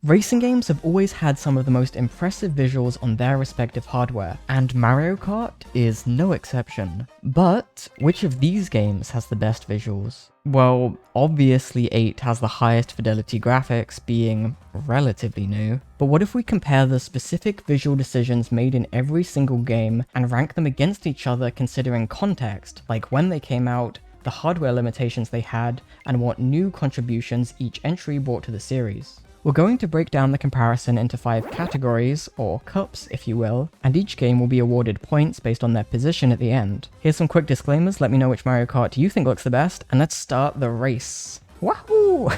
Racing games have always had some of the most impressive visuals on their respective hardware, and Mario Kart is no exception. But which of these games has the best visuals? Well, obviously 8 has the highest fidelity graphics, being relatively new. But what if we compare the specific visual decisions made in every single game and rank them against each other considering context, like when they came out, the hardware limitations they had, and what new contributions each entry brought to the series? We're going to break down the comparison into 5 categories, or cups if you will, and each game will be awarded points based on their position at the end. Here's some quick disclaimers, let me know which Mario Kart you think looks the best, and let's start the race. Wahoo!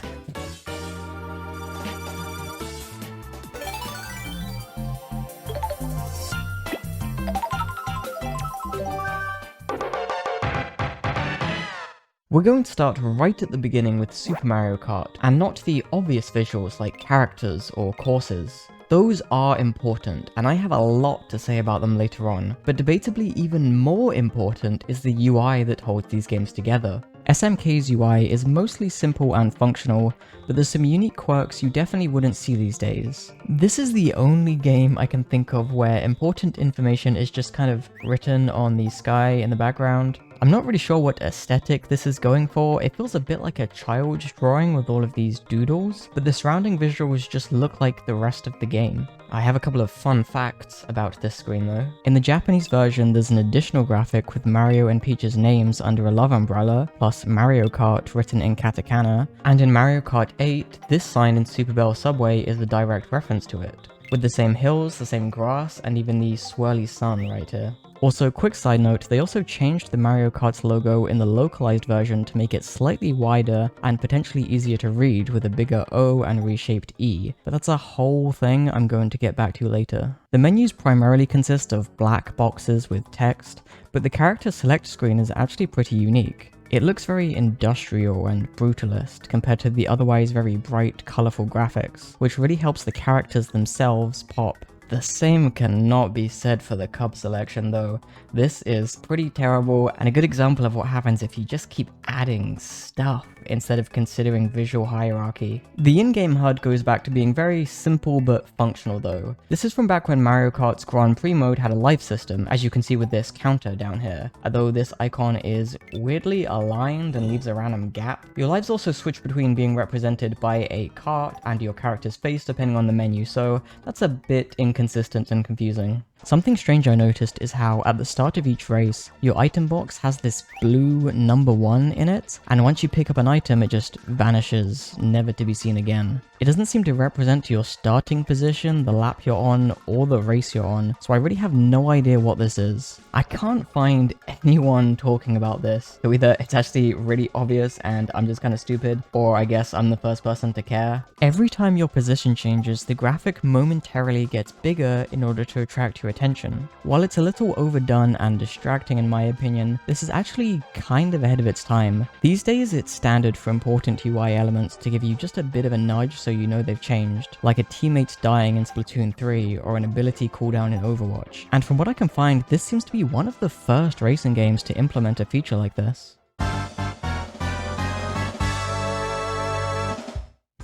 We're going to start right at the beginning with Super Mario Kart, and not the obvious visuals like characters or courses. Those are important, and I have a lot to say about them later on, but debatably even more important is the UI that holds these games together. SMK's UI is mostly simple and functional, but there's some unique quirks you definitely wouldn't see these days. This is the only game I can think of where important information is just kind of written on the sky in the background. I'm not really sure what aesthetic this is going for. It feels a bit like a child's drawing with all of these doodles, but the surrounding visuals just look like the rest of the game. I have a couple of fun facts about this screen though. In the Japanese version, there's an additional graphic with Mario and Peach's names under a love umbrella, plus Mario Kart written in katakana, and in Mario Kart 8, this sign in Super Bell Subway is a direct reference to it, with the same hills, the same grass, and even the swirly sun right here. Also, quick side note, they also changed the Mario Kart's logo in the localized version to make it slightly wider and potentially easier to read with a bigger O and reshaped E, but that's a whole thing I'm going to get back to later. The menus primarily consist of black boxes with text, but the character select screen is actually pretty unique. It looks very industrial and brutalist compared to the otherwise very bright, colourful graphics, which really helps the characters themselves pop. The same cannot be said for the cup selection though. This is pretty terrible and a good example of what happens if you just keep adding stuff instead of considering visual hierarchy. The in-game HUD goes back to being very simple but functional though. This is from back when Mario Kart's Grand Prix mode had a life system, as you can see with this counter down here. Although this icon is weirdly aligned and leaves a random gap. Your lives also switch between being represented by a cart and your character's face depending on the menu, so that's a bit inconsistent and confusing. Something strange I noticed is how at the start of each race, your item box has this blue number 1 in it, and once you pick up an item it just vanishes, never to be seen again. It doesn't seem to represent your starting position, the lap you're on, or the race you're on, so I really have no idea what this is. I can't find anyone talking about this, so either it's actually really obvious and I'm just kind of stupid, or I guess I'm the first person to care. Every time your position changes, the graphic momentarily gets bigger in order to attract your attention. While it's a little overdone and distracting in my opinion, this is actually kind of ahead of its time. These days it's standard for important UI elements to give you just a bit of a nudge so you know they've changed, like a teammate dying in Splatoon 3 or an ability cooldown in Overwatch. And from what I can find, this seems to be one of the first racing games to implement a feature like this.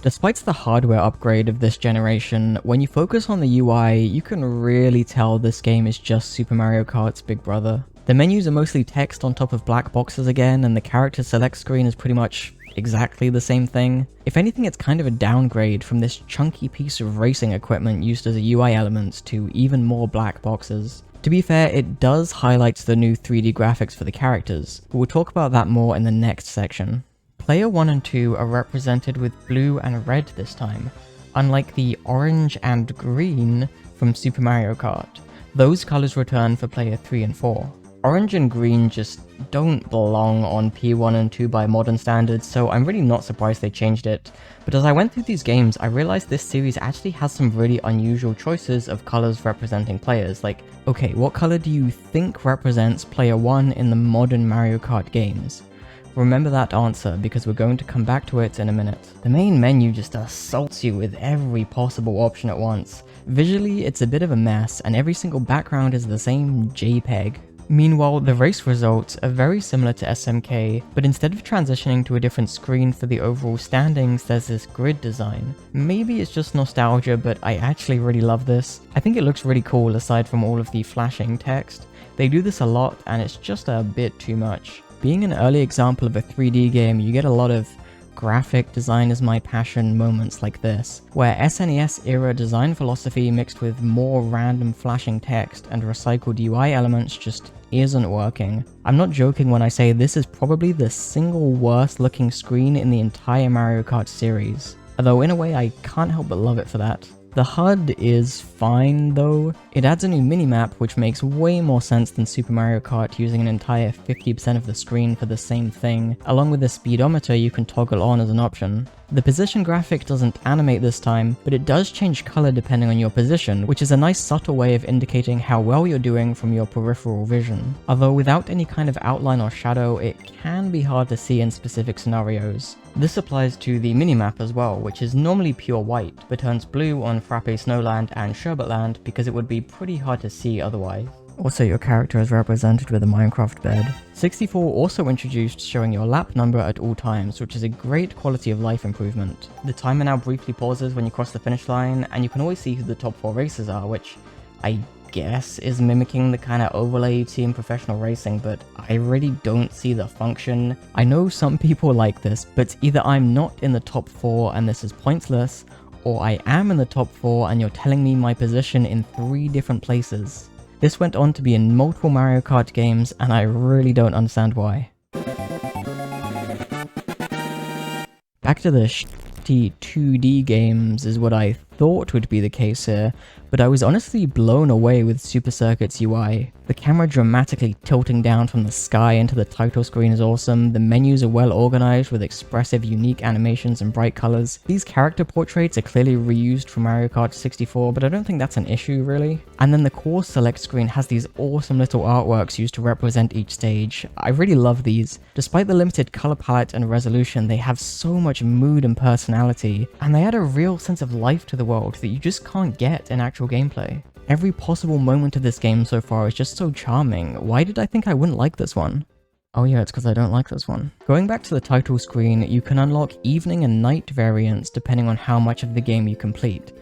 Despite the hardware upgrade of this generation, when you focus on the UI, you can really tell this game is just Super Mario Kart's big brother. The menus are mostly text on top of black boxes again, and the character select screen is pretty much exactly the same thing. If anything, it's kind of a downgrade from this chunky piece of racing equipment used as a UI element to even more black boxes. To be fair, it does highlight the new 3D graphics for the characters, but we'll talk about that more in the next section. Player 1 and 2 are represented with blue and red this time, unlike the orange and green from Super Mario Kart. Those colors return for player 3 and 4. Orange and green just don't belong on P1 and 2 by modern standards, so I'm really not surprised they changed it. But as I went through these games, I realized this series actually has some really unusual choices of colors representing players. Like, okay, what color do you think represents player 1 in the modern Mario Kart games? Remember that answer because we're going to come back to it in a minute. The main menu just assaults you with every possible option at once. Visually, it's a bit of a mess and every single background is the same JPEG. Meanwhile, the race results are very similar to SMK, but instead of transitioning to a different screen for the overall standings, there's this grid design. Maybe it's just nostalgia, but I actually really love this. I think it looks really cool aside from all of the flashing text. They do this a lot, and it's just a bit too much. Being an early example of a 3D game, you get a lot of graphic design is my passion moments like this, where SNES era design philosophy mixed with more random flashing text and recycled UI elements just isn't working. I'm not joking when I say this is probably the single worst looking screen in the entire Mario Kart series, although in a way I can't help but love it for that. The HUD is fine though. It adds a new minimap which makes way more sense than Super Mario Kart using an entire 50% of the screen for the same thing, along with a speedometer you can toggle on as an option. The position graphic doesn't animate this time, but it does change color depending on your position, which is a nice subtle way of indicating how well you're doing from your peripheral vision. Although without any kind of outline or shadow, it can be hard to see in specific scenarios. This applies to the minimap as well, which is normally pure white, but turns blue on Frappe Snowland and Sherbetland because it would be pretty hard to see otherwise. Also, your character is represented with a Minecraft bed. 64 also introduced showing your lap number at all times, which is a great quality of life improvement. The timer now briefly pauses when you cross the finish line, and you can always see who the top 4 racers are, which I guess is mimicking the kind of overlay you see in professional racing, but I really don't see the function. I know some people like this, but either I'm not in the top 4 and this is pointless, or I am in the top 4 and you're telling me my position in 3 different places. This went on to be in multiple Mario Kart games, and I really don't understand why. Back to the shitty 2D games is what I thought would be the case here, but I was honestly blown away with Super Circuit's UI. The camera dramatically tilting down from the sky into the title screen is awesome, the menus are well organized with expressive unique animations and bright colors. These character portraits are clearly reused from Mario Kart 64, but I don't think that's an issue really. And then the core select screen has these awesome little artworks used to represent each stage. I really love these. Despite the limited color palette and resolution, they have so much mood and personality, and they add a real sense of life to the world that you just can't get in actual gameplay. Every possible moment of this game so far is just so charming. Why did I think I wouldn't like this one? Oh yeah, it's because I don't like this one. Going back to the title screen, you can unlock evening and night variants depending on how much of the game you complete.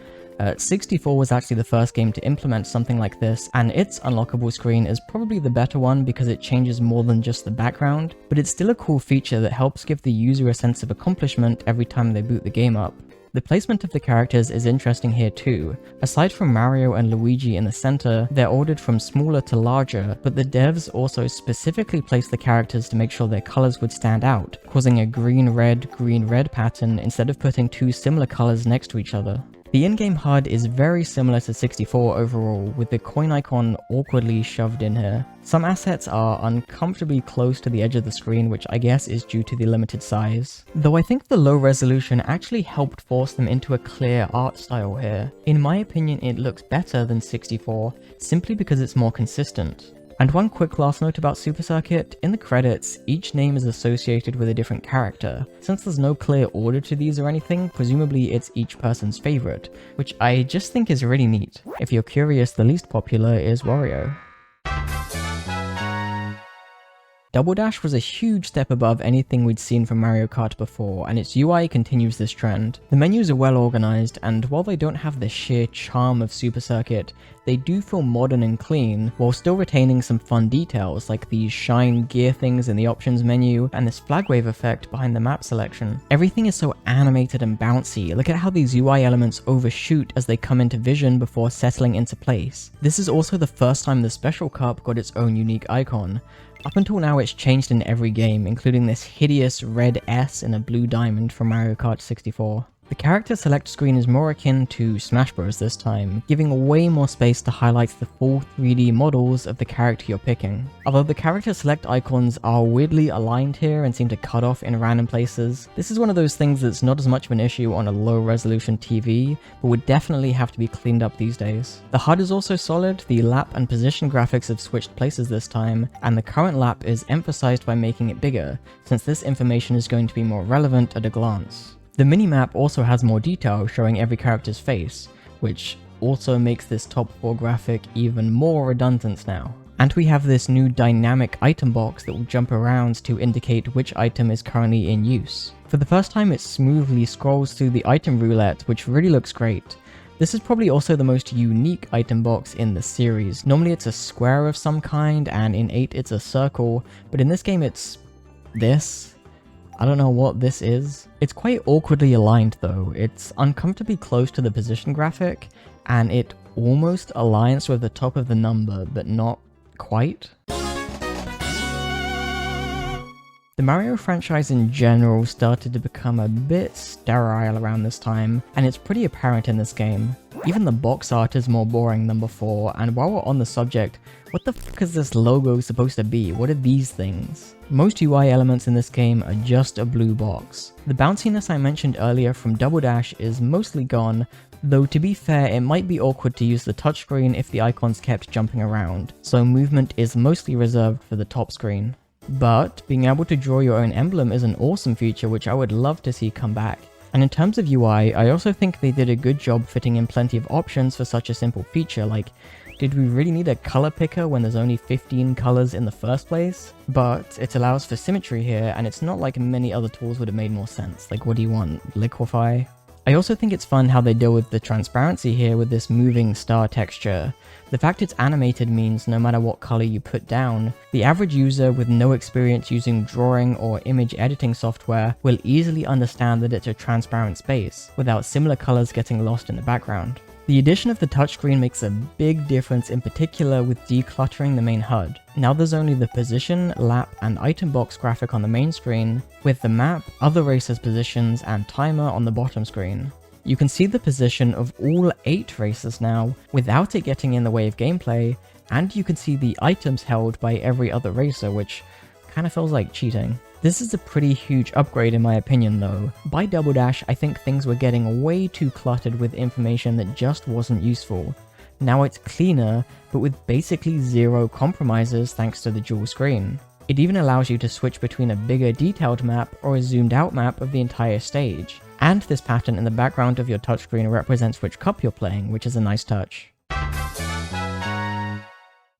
64 was actually the first game to implement something like this, and its unlockable screen is probably the better one because it changes more than just the background, but it's still a cool feature that helps give the user a sense of accomplishment every time they boot the game up. The placement of the characters is interesting here too. Aside from Mario and Luigi in the center, they're ordered from smaller to larger, but the devs also specifically placed the characters to make sure their colors would stand out, causing a green-red pattern instead of putting 2 similar colors next to each other. The in-game HUD is very similar to 64 overall, with the coin icon awkwardly shoved in here. Some assets are uncomfortably close to the edge of the screen, which I guess is due to the limited size. Though I think the low resolution actually helped force them into a clear art style here. In my opinion, it looks better than 64, simply because it's more consistent. And one quick last note about Super Circuit, in the credits, each name is associated with a different character. Since there's no clear order to these or anything, presumably it's each person's favorite, which I just think is really neat. If you're curious, the least popular is Wario. Double Dash was a huge step above anything we'd seen from Mario Kart before, and its UI continues this trend. The menus are well organized, and while they don't have the sheer charm of Super Circuit, they do feel modern and clean, while still retaining some fun details like these shine gear things in the options menu, and this flag wave effect behind the map selection. Everything is so animated and bouncy. Look at how these UI elements overshoot as they come into vision before settling into place. This is also the first time the Special Cup got its own unique icon. Up until now it's changed in every game, including this hideous red S in a blue diamond from Mario Kart 64. The character select screen is more akin to Smash Bros this time, giving way more space to highlight the full 3D models of the character you're picking. Although the character select icons are weirdly aligned here and seem to cut off in random places, this is one of those things that's not as much of an issue on a low resolution TV, but would definitely have to be cleaned up these days. The HUD is also solid, the lap and position graphics have switched places this time, and the current lap is emphasized by making it bigger, since this information is going to be more relevant at a glance. The minimap also has more detail showing every character's face, which also makes this top 4 graphic even more redundant now. And we have this new dynamic item box that will jump around to indicate which item is currently in use. For the first time, it smoothly scrolls through the item roulette, which really looks great. This is probably also the most unique item box in the series. Normally it's a square of some kind, and in 8 it's a circle, but in this game it's this. I don't know what this is. It's quite awkwardly aligned though. It's uncomfortably close to the position graphic, and it almost aligns with the top of the number, but not quite. The Mario franchise in general started to become a bit sterile around this time, and it's pretty apparent in this game. Even the box art is more boring than before, and while we're on the subject, what the fuck is this logo supposed to be? What are these things? Most UI elements in this game are just a blue box. The bounciness I mentioned earlier from Double Dash is mostly gone, though to be fair it might be awkward to use the touchscreen if the icons kept jumping around, so movement is mostly reserved for the top screen. But being able to draw your own emblem is an awesome feature which I would love to see come back. And in terms of UI, I also think they did a good job fitting in plenty of options for such a simple feature. Like, did we really need a color picker when there's only 15 colors in the first place? But it allows for symmetry here, and it's not like many other tools would have made more sense. Like, what do you want? Liquefy? I also think it's fun how they deal with the transparency here with this moving star texture. The fact it's animated means no matter what color you put down, the average user with no experience using drawing or image editing software will easily understand that it's a transparent space, without similar colors getting lost in the background. The addition of the touchscreen makes a big difference, in particular with decluttering the main HUD. Now there's only the position, lap, and item box graphic on the main screen, with the map, other racers' positions, and timer on the bottom screen. You can see the position of all 8 racers now, without it getting in the way of gameplay, and you can see the items held by every other racer, which kinda feels like cheating. This is a pretty huge upgrade in my opinion though. By Double Dash, I think things were getting way too cluttered with information that just wasn't useful. Now it's cleaner, but with basically zero compromises thanks to the dual screen. It even allows you to switch between a bigger detailed map or a zoomed out map of the entire stage. And this pattern in the background of your touchscreen represents which cup you're playing, which is a nice touch.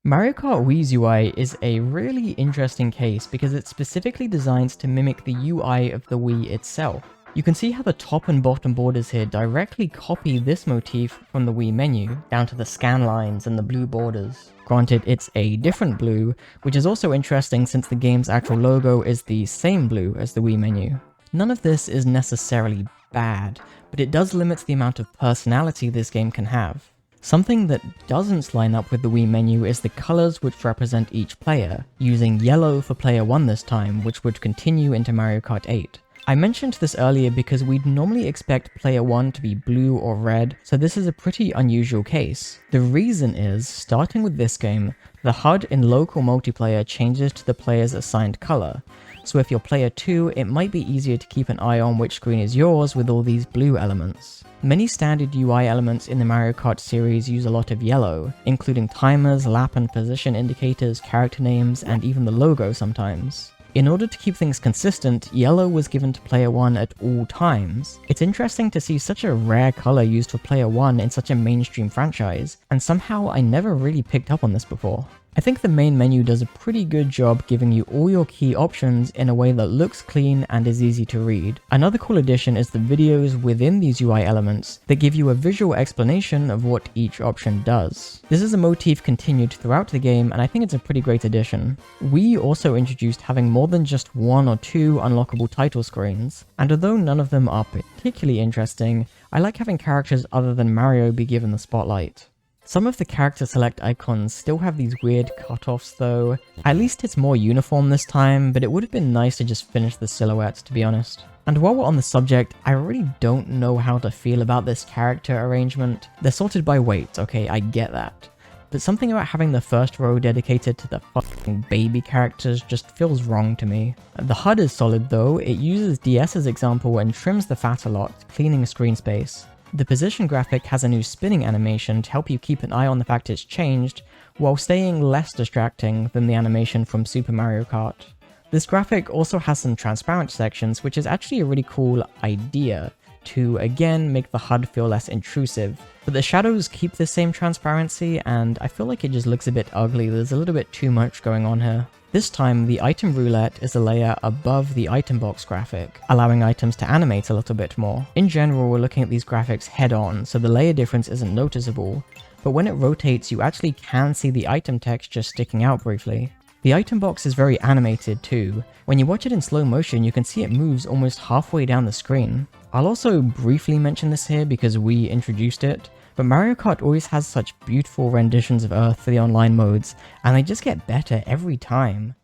Mario Kart Wii's UI is a really interesting case because it's specifically designed to mimic the UI of the Wii itself. You can see how the top and bottom borders here directly copy this motif from the Wii menu, down to the scan lines and the blue borders. Granted, it's a different blue, which is also interesting since the game's actual logo is the same blue as the Wii menu. None of this is necessarily bad, but it does limit the amount of personality this game can have. Something that doesn't line up with the Wii menu is the colors which represent each player, using yellow for player 1 this time, which would continue into Mario Kart 8. I mentioned this earlier because we'd normally expect player 1 to be blue or red, so this is a pretty unusual case. The reason is, starting with this game, the HUD in local multiplayer changes to the player's assigned color. So if you're player 2, it might be easier to keep an eye on which screen is yours with all these blue elements. Many standard UI elements in the Mario Kart series use a lot of yellow, including timers, lap and position indicators, character names, and even the logo sometimes. In order to keep things consistent, yellow was given to player 1 at all times. It's interesting to see such a rare color used for player 1 in such a mainstream franchise, and somehow I never really picked up on this before. I think the main menu does a pretty good job giving you all your key options in a way that looks clean and is easy to read. Another cool addition is the videos within these UI elements that give you a visual explanation of what each option does. This is a motif continued throughout the game, and I think it's a pretty great addition. Wii also introduced having more than just 1 or 2 unlockable title screens, and although none of them are particularly interesting, I like having characters other than Mario be given the spotlight. Some of the character select icons still have these weird cutoffs though. At least it's more uniform this time, but it would have been nice to just finish the silhouettes, to be honest. And while we're on the subject, I really don't know how to feel about this character arrangement. They're sorted by weight, okay, I get that. But something about having the first row dedicated to the fucking baby characters just feels wrong to me. The HUD is solid though, it uses DS's example and trims the fat a lot, cleaning screen space. The position graphic has a new spinning animation to help you keep an eye on the fact it's changed, while staying less distracting than the animation from Super Mario Kart. This graphic also has some transparent sections, which is actually a really cool idea, to again make the HUD feel less intrusive. But the shadows keep the same transparency, and I feel like it just looks a bit ugly. There's a little bit too much going on here. This time, the item roulette is a layer above the item box graphic, allowing items to animate a little bit more. In general, we're looking at these graphics head on, so the layer difference isn't noticeable, but when it rotates, you actually can see the item text just sticking out briefly. The item box is very animated too. When you watch it in slow motion, you can see it moves almost halfway down the screen. I'll also briefly mention this here because we introduced it, but Mario Kart always has such beautiful renditions of Earth for the online modes, and they just get better every time.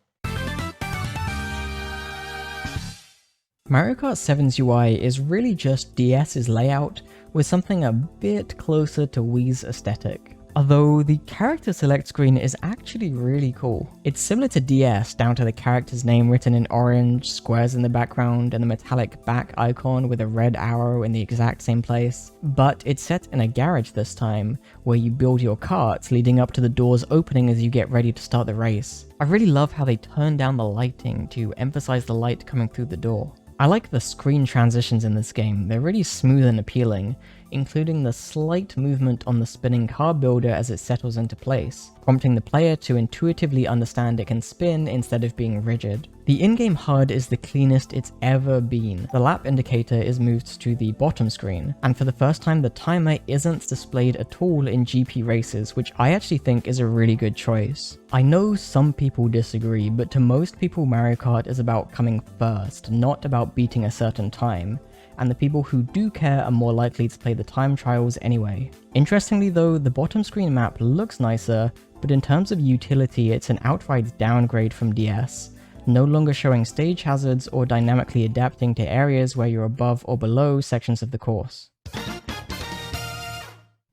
Mario Kart 7's UI is really just DS's layout with something a bit closer to Wii's aesthetic. Although the character select screen is actually really cool. It's similar to DS down to the character's name written in orange, squares in the background, and the metallic back icon with a red arrow in the exact same place. But it's set in a garage this time, where you build your karts leading up to the doors opening as you get ready to start the race. I really love how they turn down the lighting to emphasize the light coming through the door. I like the screen transitions in this game, they're really smooth and appealing, including the slight movement on the spinning car builder as it settles into place, prompting the player to intuitively understand it can spin instead of being rigid. The in-game HUD is the cleanest it's ever been. The lap indicator is moved to the bottom screen, and for the first time the timer isn't displayed at all in GP races, which I actually think is a really good choice. I know some people disagree, but to most people Mario Kart is about coming first, not about beating a certain time, and the people who do care are more likely to play the time trials anyway. Interestingly though, the bottom screen map looks nicer, but in terms of utility it's an outright downgrade from DS, no longer showing stage hazards or dynamically adapting to areas where you're above or below sections of the course.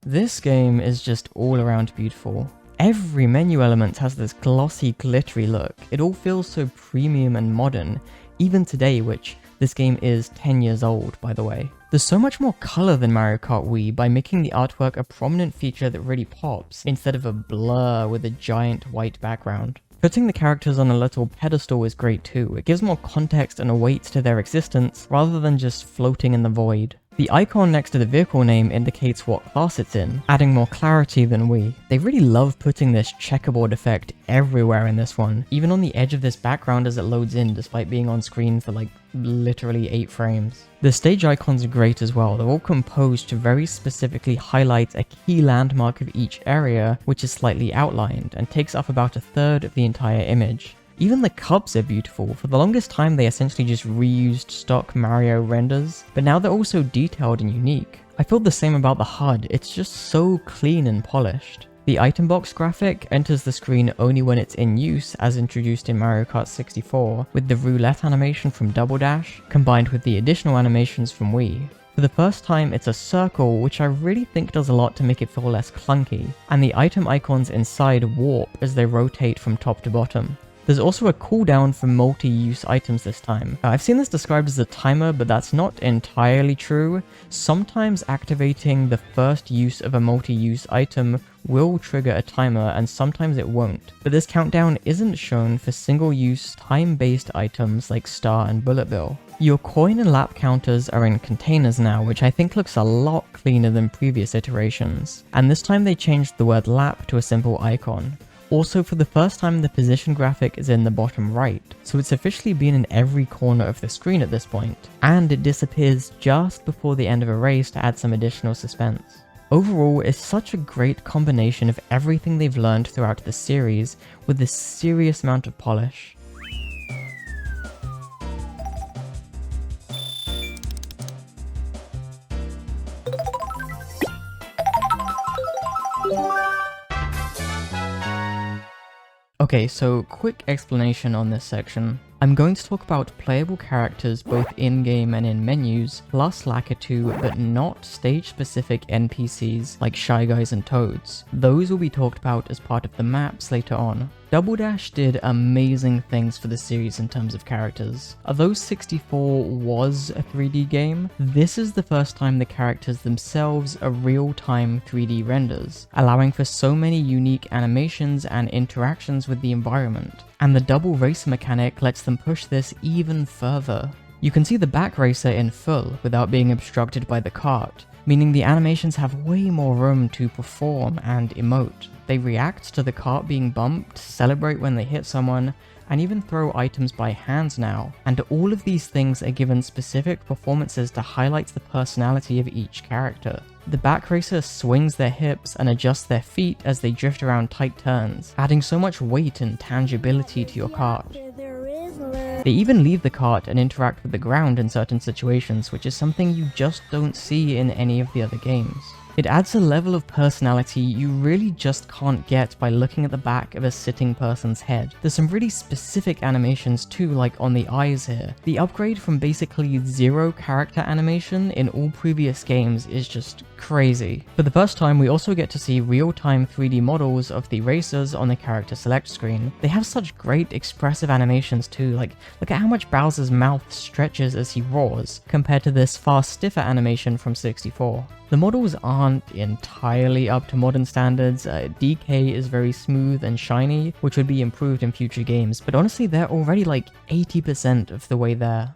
This game is just all around beautiful. Every menu element has this glossy, glittery look. It all feels so premium and modern, even today, which this game is 10 years old, by the way. There's so much more color than Mario Kart Wii by making the artwork a prominent feature that really pops, instead of a blur with a giant white background. Putting the characters on a little pedestal is great too. It gives more context and a weight to their existence, rather than just floating in the void. The icon next to the vehicle name indicates what class it's in, adding more clarity than Wii. They really love putting this checkerboard effect everywhere in this one, even on the edge of this background as it loads in despite being on screen for like literally 8 frames. The stage icons are great as well. They're all composed to very specifically highlight a key landmark of each area, which is slightly outlined and takes up about 1/3 of the entire image. Even the cups are beautiful. For the longest time they essentially just reused stock Mario renders, but now they're also detailed and unique. I feel the same about the HUD, it's just so clean and polished. The item box graphic enters the screen only when it's in use, as introduced in Mario Kart 64, with the roulette animation from Double Dash, combined with the additional animations from Wii. For the first time it's a circle, which I really think does a lot to make it feel less clunky, and the item icons inside warp as they rotate from top to bottom. There's also a cooldown for multi-use items this time. I've seen this described as a timer, but that's not entirely true. Sometimes activating the first use of a multi-use item will trigger a timer, and sometimes it won't. But this countdown isn't shown for single-use time-based items like Star and Bullet Bill. Your coin and lap counters are in containers now, which I think looks a lot cleaner than previous iterations. And this time they changed the word lap to a simple icon. Also, for the first time the position graphic is in the bottom right, so it's officially been in every corner of the screen at this point, and it disappears just before the end of a race to add some additional suspense. Overall, it's such a great combination of everything they've learned throughout the series with this serious amount of polish. Okay, so quick explanation on this section. I'm going to talk about playable characters both in-game and in menus, plus Lakitu, but not stage-specific NPCs like Shy Guys and Toads. Those will be talked about as part of the maps later on. Double Dash did amazing things for the series in terms of characters. Although 64 was a 3D game, this is the first time the characters themselves are real-time 3D renders, allowing for so many unique animations and interactions with the environment. And the double race mechanic lets them push this even further. You can see the back racer in full without being obstructed by the cart, meaning the animations have way more room to perform and emote. They react to the cart being bumped, celebrate when they hit someone, and even throw items by hand now. And all of these things are given specific performances to highlight the personality of each character. The back racer swings their hips and adjusts their feet as they drift around tight turns, adding so much weight and tangibility to your cart. They even leave the cart and interact with the ground in certain situations, which is something you just don't see in any of the other games. It adds a level of personality you really just can't get by looking at the back of a sitting person's head. There's some really specific animations too, like on the eyes here. The upgrade from basically zero character animation in all previous games is just crazy. For the first time, we also get to see real-time 3D models of the racers on the character select screen. They have such great expressive animations too, like look at how much Bowser's mouth stretches as he roars, compared to this far stiffer animation from 64. The models aren't entirely up to modern standards. DK is very smooth and shiny, which would be improved in future games, but honestly they're already like 80% of the way there.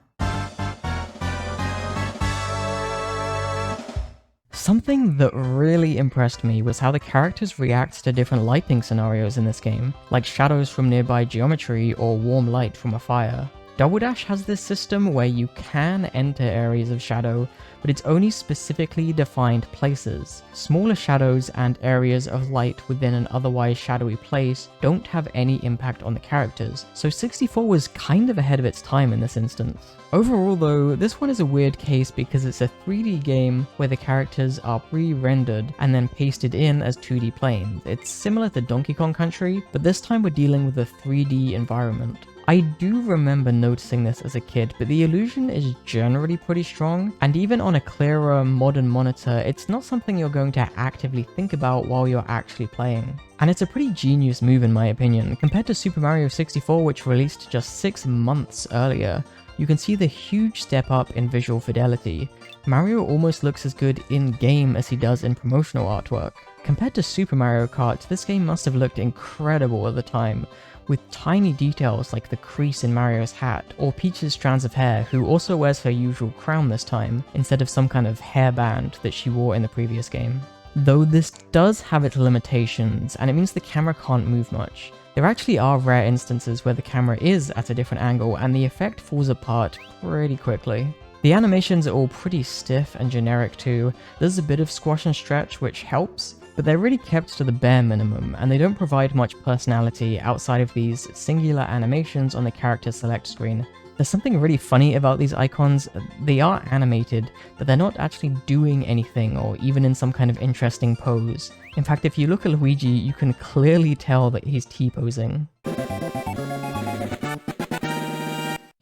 Something that really impressed me was how the characters react to different lighting scenarios in this game, like shadows from nearby geometry or warm light from a fire. Double Dash has this system where you can enter areas of shadow, but it's only specifically defined places. Smaller shadows and areas of light within an otherwise shadowy place don't have any impact on the characters, so 64 was kind of ahead of its time in this instance. Overall though, this one is a weird case because it's a 3D game where the characters are pre-rendered and then pasted in as 2D planes. It's similar to Donkey Kong Country, but this time we're dealing with a 3D environment. I do remember noticing this as a kid, but the illusion is generally pretty strong, and even on a clearer modern monitor, it's not something you're going to actively think about while you're actually playing. And it's a pretty genius move in my opinion. Compared to Super Mario 64, which released just 6 months earlier, you can see the huge step up in visual fidelity. Mario almost looks as good in-game as he does in promotional artwork. Compared to Super Mario Kart, this game must have looked incredible at the time, with tiny details like the crease in Mario's hat, or Peach's strands of hair, who also wears her usual crown this time, instead of some kind of hairband that she wore in the previous game. Though this does have its limitations, and it means the camera can't move much. There actually are rare instances where the camera is at a different angle, and the effect falls apart pretty quickly. The animations are all pretty stiff and generic too. There's a bit of squash and stretch which helps, but they're really kept to the bare minimum, and they don't provide much personality outside of these singular animations on the character select screen. There's something really funny about these icons. They are animated, but they're not actually doing anything or even in some kind of interesting pose. In fact, if you look at Luigi, you can clearly tell that he's T-posing.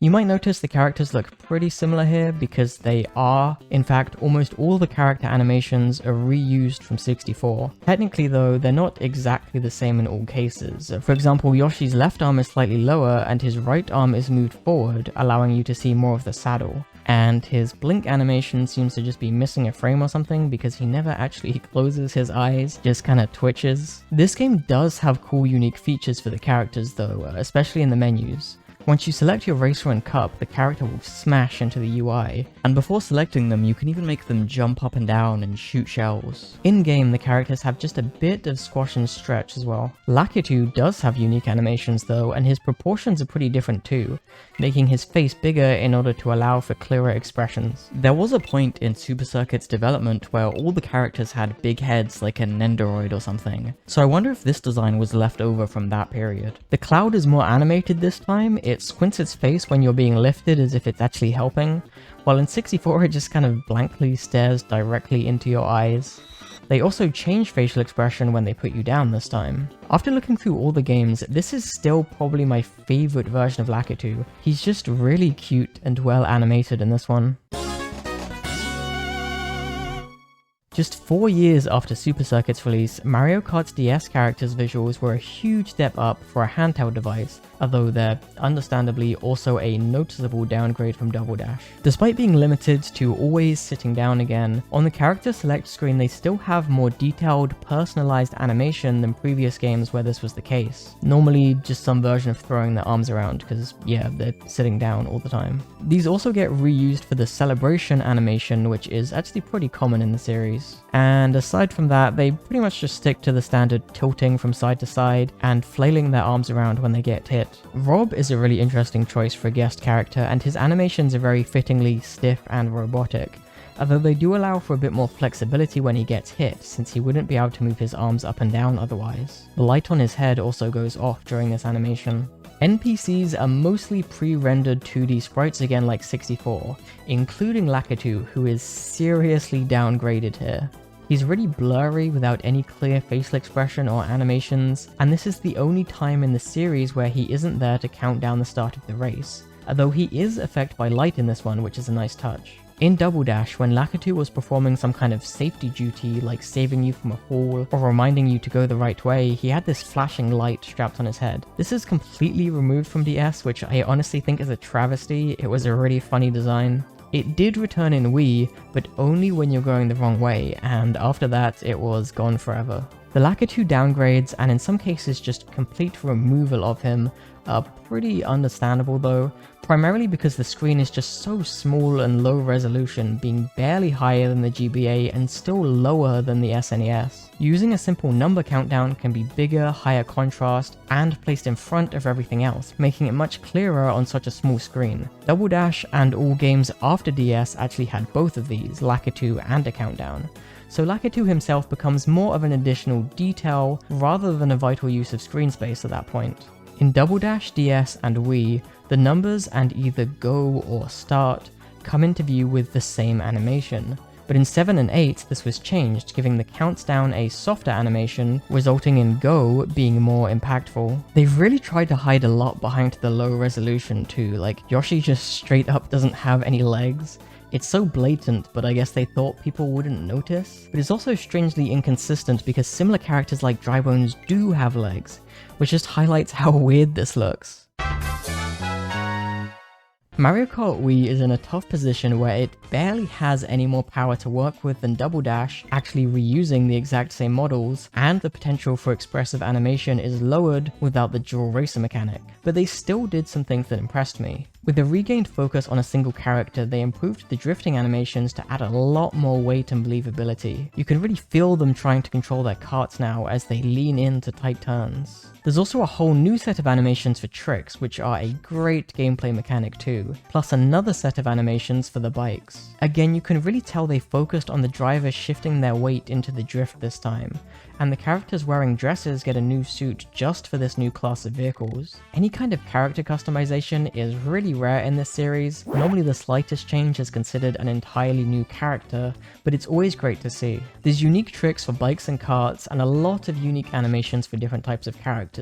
You might notice the characters look pretty similar here because they are. In fact, almost all the character animations are reused from 64. Technically though, they're not exactly the same in all cases. For example, Yoshi's left arm is slightly lower and his right arm is moved forward, allowing you to see more of the saddle. And his blink animation seems to just be missing a frame or something because he never actually closes his eyes, just kinda twitches. This game does have cool unique features for the characters though, especially in the menus. Once you select your racer and cup, the character will smash into the UI, and before selecting them you can even make them jump up and down and shoot shells. In-game, the characters have just a bit of squash and stretch as well. Lakitu does have unique animations though, and his proportions are pretty different too, making his face bigger in order to allow for clearer expressions. There was a point in Super Circuit's development where all the characters had big heads like an Nendoroid or something, so I wonder if this design was left over from that period. The cloud is more animated this time. It squints its face when you're being lifted as if it's actually helping, while in 64 it just kind of blankly stares directly into your eyes. They also change facial expression when they put you down this time. After looking through all the games, this is still probably my favorite version of Lakitu. He's just really cute and well animated in this one. Just 4 years after Super Circuit's release, Mario Kart DS characters' visuals were a huge step up for a handheld device, although they're understandably also a noticeable downgrade from Double Dash. Despite being limited to always sitting down again, on the character select screen they still have more detailed, personalized animation than previous games where this was the case. Normally just some version of throwing their arms around, because yeah, they're sitting down all the time. These also get reused for the celebration animation, which is actually pretty common in the series. And aside from that, they pretty much just stick to the standard tilting from side to side and flailing their arms around when they get hit. Rob is a really interesting choice for a guest character, and his animations are very fittingly stiff and robotic, although they do allow for a bit more flexibility when he gets hit, since he wouldn't be able to move his arms up and down otherwise. The light on his head also goes off during this animation. NPCs are mostly pre-rendered 2D sprites again like 64, including Lakitu, who is seriously downgraded here. He's really blurry without any clear facial expression or animations, and this is the only time in the series where he isn't there to count down the start of the race, although he is affected by light in this one, which is a nice touch. In Double Dash, when Lakitu was performing some kind of safety duty like saving you from a fall or reminding you to go the right way, he had this flashing light strapped on his head. This is completely removed from DS, which I honestly think is a travesty. It was a really funny design. It did return in Wii, but only when you're going the wrong way, and after that it was gone forever. The Lakitu downgrades, and in some cases just complete removal of him, are pretty understandable though, primarily because the screen is just so small and low resolution, being barely higher than the GBA and still lower than the SNES. Using a simple number countdown can be bigger, higher contrast, and placed in front of everything else, making it much clearer on such a small screen. Double Dash and all games after DS actually had both of these, Lakitu and a countdown. So Lakitu himself becomes more of an additional detail rather than a vital use of screen space at that point. In Double Dash, DS, and Wii, the numbers and either go or start come into view with the same animation, but in 7 and 8 this was changed, giving the countdown a softer animation, resulting in go being more impactful. They've really tried to hide a lot behind the low resolution too, like Yoshi just straight up doesn't have any legs. It's so blatant, but I guess they thought people wouldn't notice. But it's also strangely inconsistent because similar characters like Drybones do have legs, which just highlights how weird this looks. Mario Kart Wii is in a tough position where it barely has any more power to work with than Double Dash, actually reusing the exact same models, and the potential for expressive animation is lowered without the dual racer mechanic. But they still did some things that impressed me. With the regained focus on a single character, they improved the drifting animations to add a lot more weight and believability. You can really feel them trying to control their karts now as they lean into tight turns. There's also a whole new set of animations for tricks, which are a great gameplay mechanic too, plus another set of animations for the bikes. Again, you can really tell they focused on the driver shifting their weight into the drift this time, and the characters wearing dresses get a new suit just for this new class of vehicles. Any kind of character customization is really rare in this series. Normally the slightest change is considered an entirely new character, but it's always great to see. There's unique tricks for bikes and karts, and a lot of unique animations for different types of characters.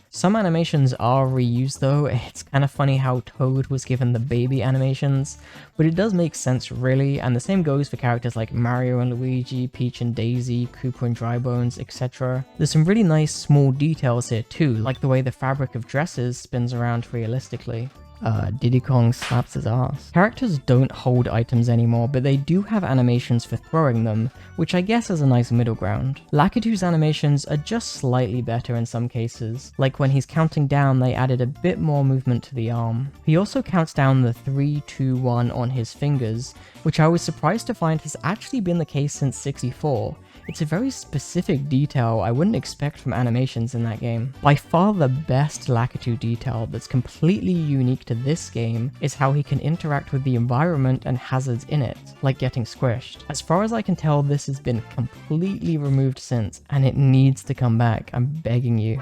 Some animations are reused though. It's kind of funny how Toad was given the baby animations, but it does make sense really, and the same goes for characters like Mario and Luigi, Peach and Daisy, Koopa and Drybones, etc. There's some really nice small details here too, like the way the fabric of dresses spins around realistically. Diddy Kong slaps his ass. Characters don't hold items anymore, but they do have animations for throwing them, which I guess is a nice middle ground. Lakitu's animations are just slightly better in some cases, like when he's counting down they added a bit more movement to the arm. He also counts down the 3, 2, 1 on his fingers, which I was surprised to find has actually been the case since 64. It's a very specific detail I wouldn't expect from animations in that game. By far the best Lakitu detail that's completely unique to this game is how he can interact with the environment and hazards in it, like getting squished. As far as I can tell, this has been completely removed since, and it needs to come back, I'm begging you.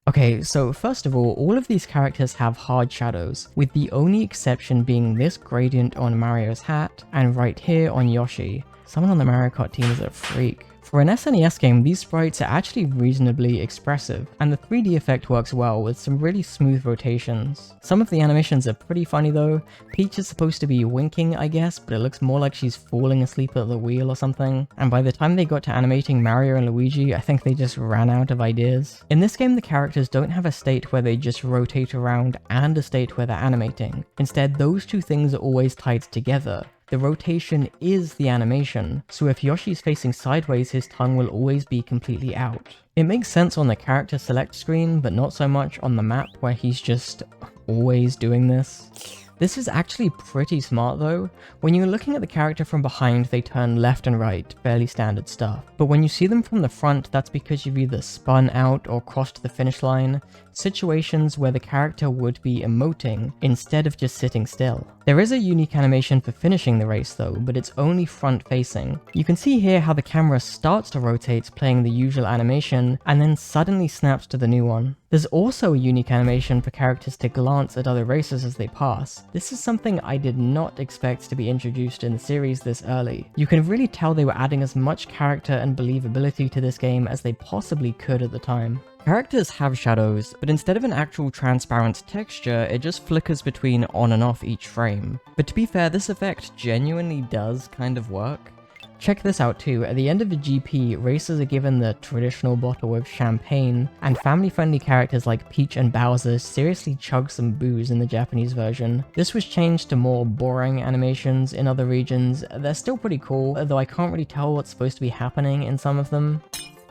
Okay, so first of all of these characters have hard shadows, with the only exception being this gradient on Mario's hat, and right here on Yoshi. Someone on the Mario Kart team is a freak. For an SNES game, these sprites are actually reasonably expressive, and the 3D effect works well with some really smooth rotations. Some of the animations are pretty funny though. Peach is supposed to be winking, I guess, but it looks more like she's falling asleep at the wheel or something, and by the time they got to animating Mario and Luigi, I think they just ran out of ideas. In this game, the characters don't have a state where they just rotate around and a state where they're animating. Instead, those two things are always tied together. The rotation is the animation, so if Yoshi's facing sideways, his tongue will always be completely out. It makes sense on the character select screen, but not so much on the map where he's just always doing this. This is actually pretty smart though. When you're looking at the character from behind, they turn left and right, fairly standard stuff. But when you see them from the front, that's because you've either spun out or crossed the finish line, situations where the character would be emoting instead of just sitting still. There is a unique animation for finishing the race though, but it's only front facing. You can see here how the camera starts to rotate playing the usual animation and then suddenly snaps to the new one. There's also a unique animation for characters to glance at other racers as they pass. This is something I did not expect to be introduced in the series this early. You can really tell they were adding as much character and believability to this game as they possibly could at the time. Characters have shadows, but instead of an actual transparent texture, it just flickers between on and off each frame. But to be fair, this effect genuinely does kind of work. Check this out too, at the end of a GP, racers are given the traditional bottle of champagne, and family-friendly characters like Peach and Bowser seriously chug some booze in the Japanese version. This was changed to more boring animations in other regions. They're still pretty cool, though I can't really tell what's supposed to be happening in some of them.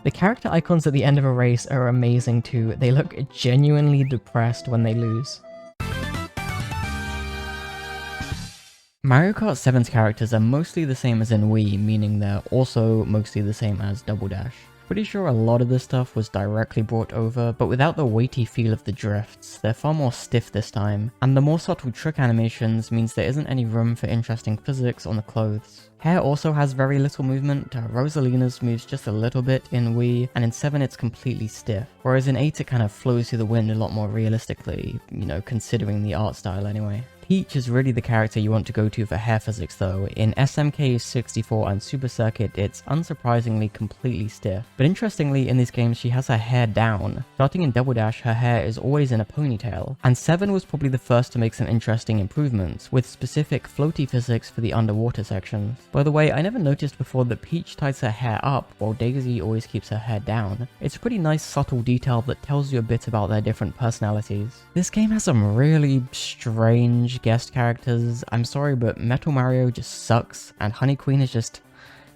The character icons at the end of a race are amazing too. They look genuinely depressed when they lose. Mario Kart 7's characters are mostly the same as in Wii, meaning they're also mostly the same as Double Dash. Pretty sure a lot of this stuff was directly brought over, but without the weighty feel of the drifts. They're far more stiff this time, and the more subtle trick animations means there isn't any room for interesting physics on the clothes. Hair also has very little movement. Rosalina's moves just a little bit in Wii, and in 7 it's completely stiff, whereas in 8 it kind of flows through the wind a lot more realistically, you know, considering the art style anyway. Peach is really the character you want to go to for hair physics though. In SMK 64 and Super Circuit, it's unsurprisingly completely stiff. But interestingly, in these games she has her hair down. Starting in Double Dash, her hair is always in a ponytail. And 7 was probably the first to make some interesting improvements, with specific floaty physics for the underwater sections. By the way, I never noticed before that Peach ties her hair up, while Daisy always keeps her hair down. It's a pretty nice subtle detail that tells you a bit about their different personalities. This game has some really strange guest characters. I'm sorry, but Metal Mario just sucks, and Honey Queen is just...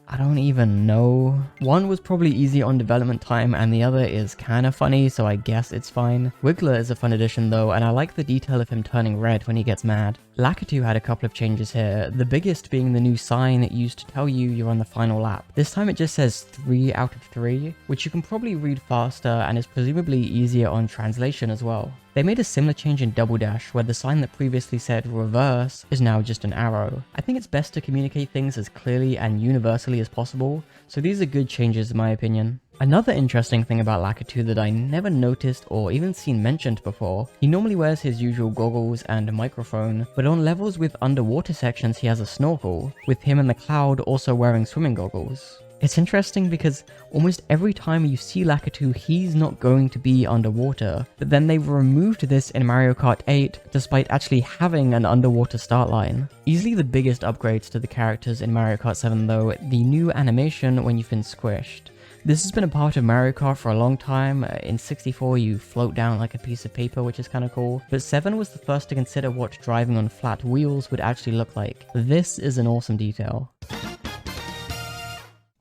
I don't even know. One was probably easy on development time, and the other is kinda funny, so I guess it's fine. Wiggler is a fun addition though, and I like the detail of him turning red when he gets mad. Lakitu had a couple of changes here, the biggest being the new sign it used to tell you you're on the final lap. This time it just says 3 out of 3, which you can probably read faster and is presumably easier on translation as well. They made a similar change in Double Dash, where the sign that previously said reverse is now just an arrow. I think it's best to communicate things as clearly and universally as possible, so these are good changes in my opinion. Another interesting thing about Lakitu that I never noticed or even seen mentioned before, he normally wears his usual goggles and a microphone, but on levels with underwater sections he has a snorkel, with him and the Cloud also wearing swimming goggles. It's interesting because almost every time you see Lakitu, he's not going to be underwater, but then they've removed this in Mario Kart 8 despite actually having an underwater start line. Easily the biggest upgrades to the characters in Mario Kart 7 though, the new animation when you've been squished. This has been a part of Mario Kart for a long time. In 64 you float down like a piece of paper, which is kinda cool, but 7 was the first to consider what driving on flat wheels would actually look like. This is an awesome detail.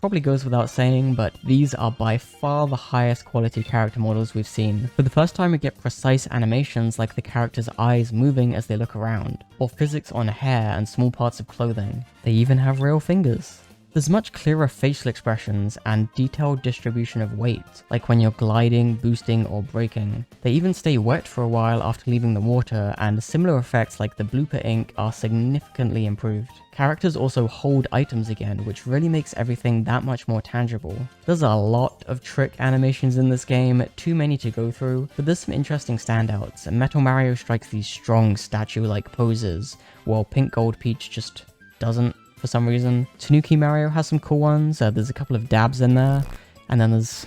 Probably goes without saying, but these are by far the highest quality character models we've seen. For the first time we get precise animations like the character's eyes moving as they look around, or physics on hair and small parts of clothing. They even have real fingers. There's much clearer facial expressions and detailed distribution of weight, like when you're gliding, boosting, or braking. They even stay wet for a while after leaving the water, and similar effects like the blooper ink are significantly improved. Characters also hold items again, which really makes everything that much more tangible. There's a lot of trick animations in this game, too many to go through, but there's some interesting standouts. Metal Mario strikes these strong statue-like poses, while Pink Gold Peach just doesn't. for some reason. Tanuki Mario has some cool ones, there's a couple of dabs in there, and then there's...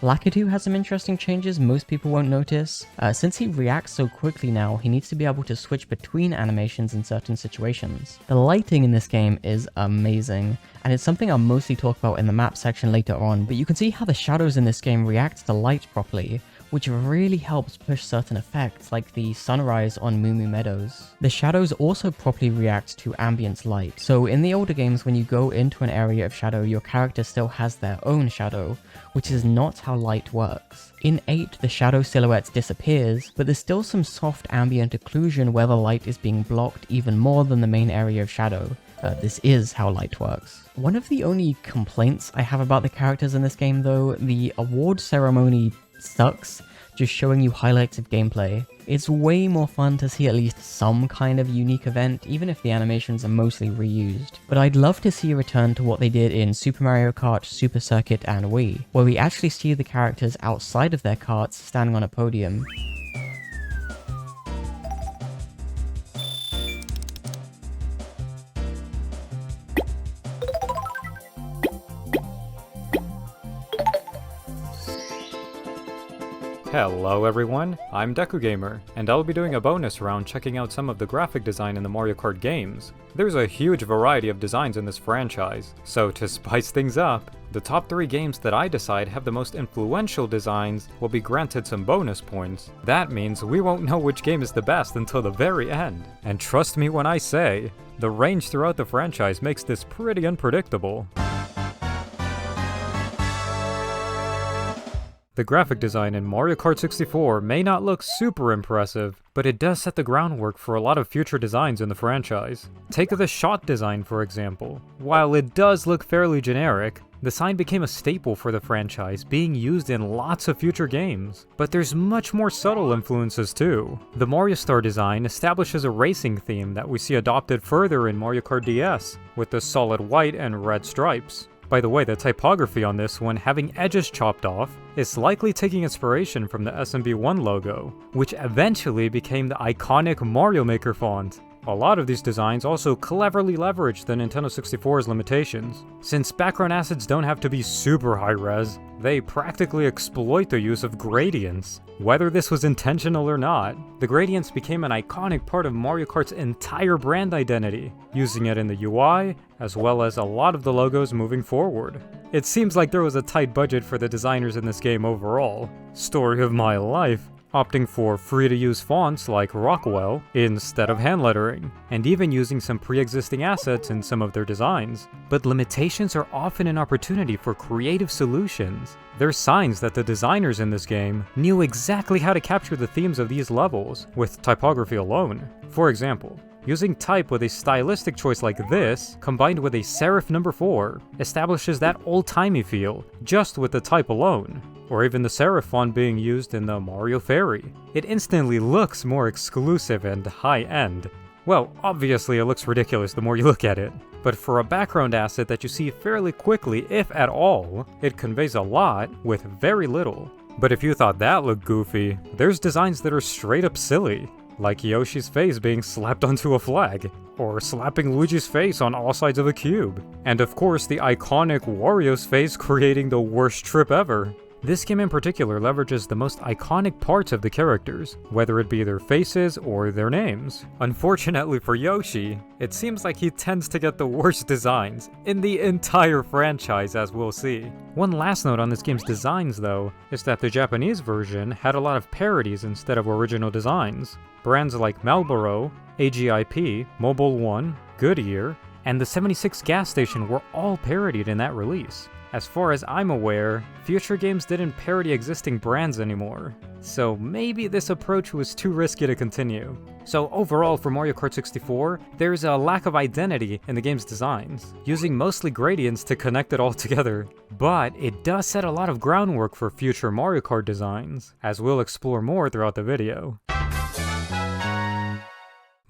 Lakitu has some interesting changes most people won't notice. Since he reacts so quickly now, he needs to be able to switch between animations in certain situations. The lighting in this game is amazing, and it's something I'll mostly talk about in the map section later on, but you can see how the shadows in this game react to light properly, which really helps push certain effects like the sunrise on Moo Moo Meadows. The shadows also properly react to ambient light, so in the older games when you go into an area of shadow, your character still has their own shadow, which is not how light works. In 8, the shadow silhouette disappears, but there's still some soft ambient occlusion where the light is being blocked even more than the main area of shadow. This is how light works. One of the only complaints I have about the characters in this game though, the award ceremony sucks, just showing you highlights of gameplay. It's way more fun to see at least some kind of unique event, even if the animations are mostly reused. But I'd love to see a return to what they did in Super Mario Kart, Super Circuit, and Wii, where we actually see the characters outside of their karts standing on a podium. Hello everyone, I'm Deku Gamer, and I'll be doing a bonus round checking out some of the graphic design in the Mario Kart games. There's a huge variety of designs in this franchise, so to spice things up, the top 3 games that I decide have the most influential designs will be granted some bonus points. That means we won't know which game is the best until the very end. And trust me when I say, the range throughout the franchise makes this pretty unpredictable. The graphic design in Mario Kart 64 may not look super impressive, but it does set the groundwork for a lot of future designs in the franchise. Take the shot design for example. While it does look fairly generic, the sign became a staple for the franchise, being used in lots of future games. But there's much more subtle influences too. The Mario Star design establishes a racing theme that we see adopted further in Mario Kart DS, with the solid white and red stripes. By the way, the typography on this one, having edges chopped off, is likely taking inspiration from the SMB1 logo, which eventually became the iconic Mario Maker font. A lot of these designs also cleverly leverage the Nintendo 64's limitations. Since background assets don't have to be super high-res, they practically exploit the use of gradients. Whether this was intentional or not, the gradients became an iconic part of Mario Kart's entire brand identity, using it in the UI, as well as a lot of the logos moving forward. It seems like there was a tight budget for the designers in this game overall. Story of my life. Opting for free-to-use fonts like Rockwell instead of hand lettering, and even using some pre-existing assets in some of their designs. But limitations are often an opportunity for creative solutions. They're signs that the designers in this game knew exactly how to capture the themes of these levels with typography alone. For example, using type with a stylistic choice like this, combined with a serif number 4, establishes that old-timey feel just with the type alone. Or even the serif font being used in the Mario Ferry. It instantly looks more exclusive and high-end. Well, obviously it looks ridiculous the more you look at it, but for a background asset that you see fairly quickly, if at all, it conveys a lot with very little. But if you thought that looked goofy, there's designs that are straight up silly, like Yoshi's face being slapped onto a flag, or slapping Luigi's face on all sides of a cube, and of course the iconic Wario's face creating the worst trip ever. This game in particular leverages the most iconic parts of the characters, whether it be their faces or their names. Unfortunately for Yoshi, it seems like he tends to get the worst designs in the entire franchise, as we'll see. One last note on this game's designs though, is that the Japanese version had a lot of parodies instead of original designs. Brands like Marlboro, AGIP, Mobile One, Goodyear, and the 76 gas station were all parodied in that release. As far as I'm aware, future games didn't parody existing brands anymore, so maybe this approach was too risky to continue. So overall for Mario Kart 64, there's a lack of identity in the game's designs, using mostly gradients to connect it all together. But it does set a lot of groundwork for future Mario Kart designs, as we'll explore more throughout the video.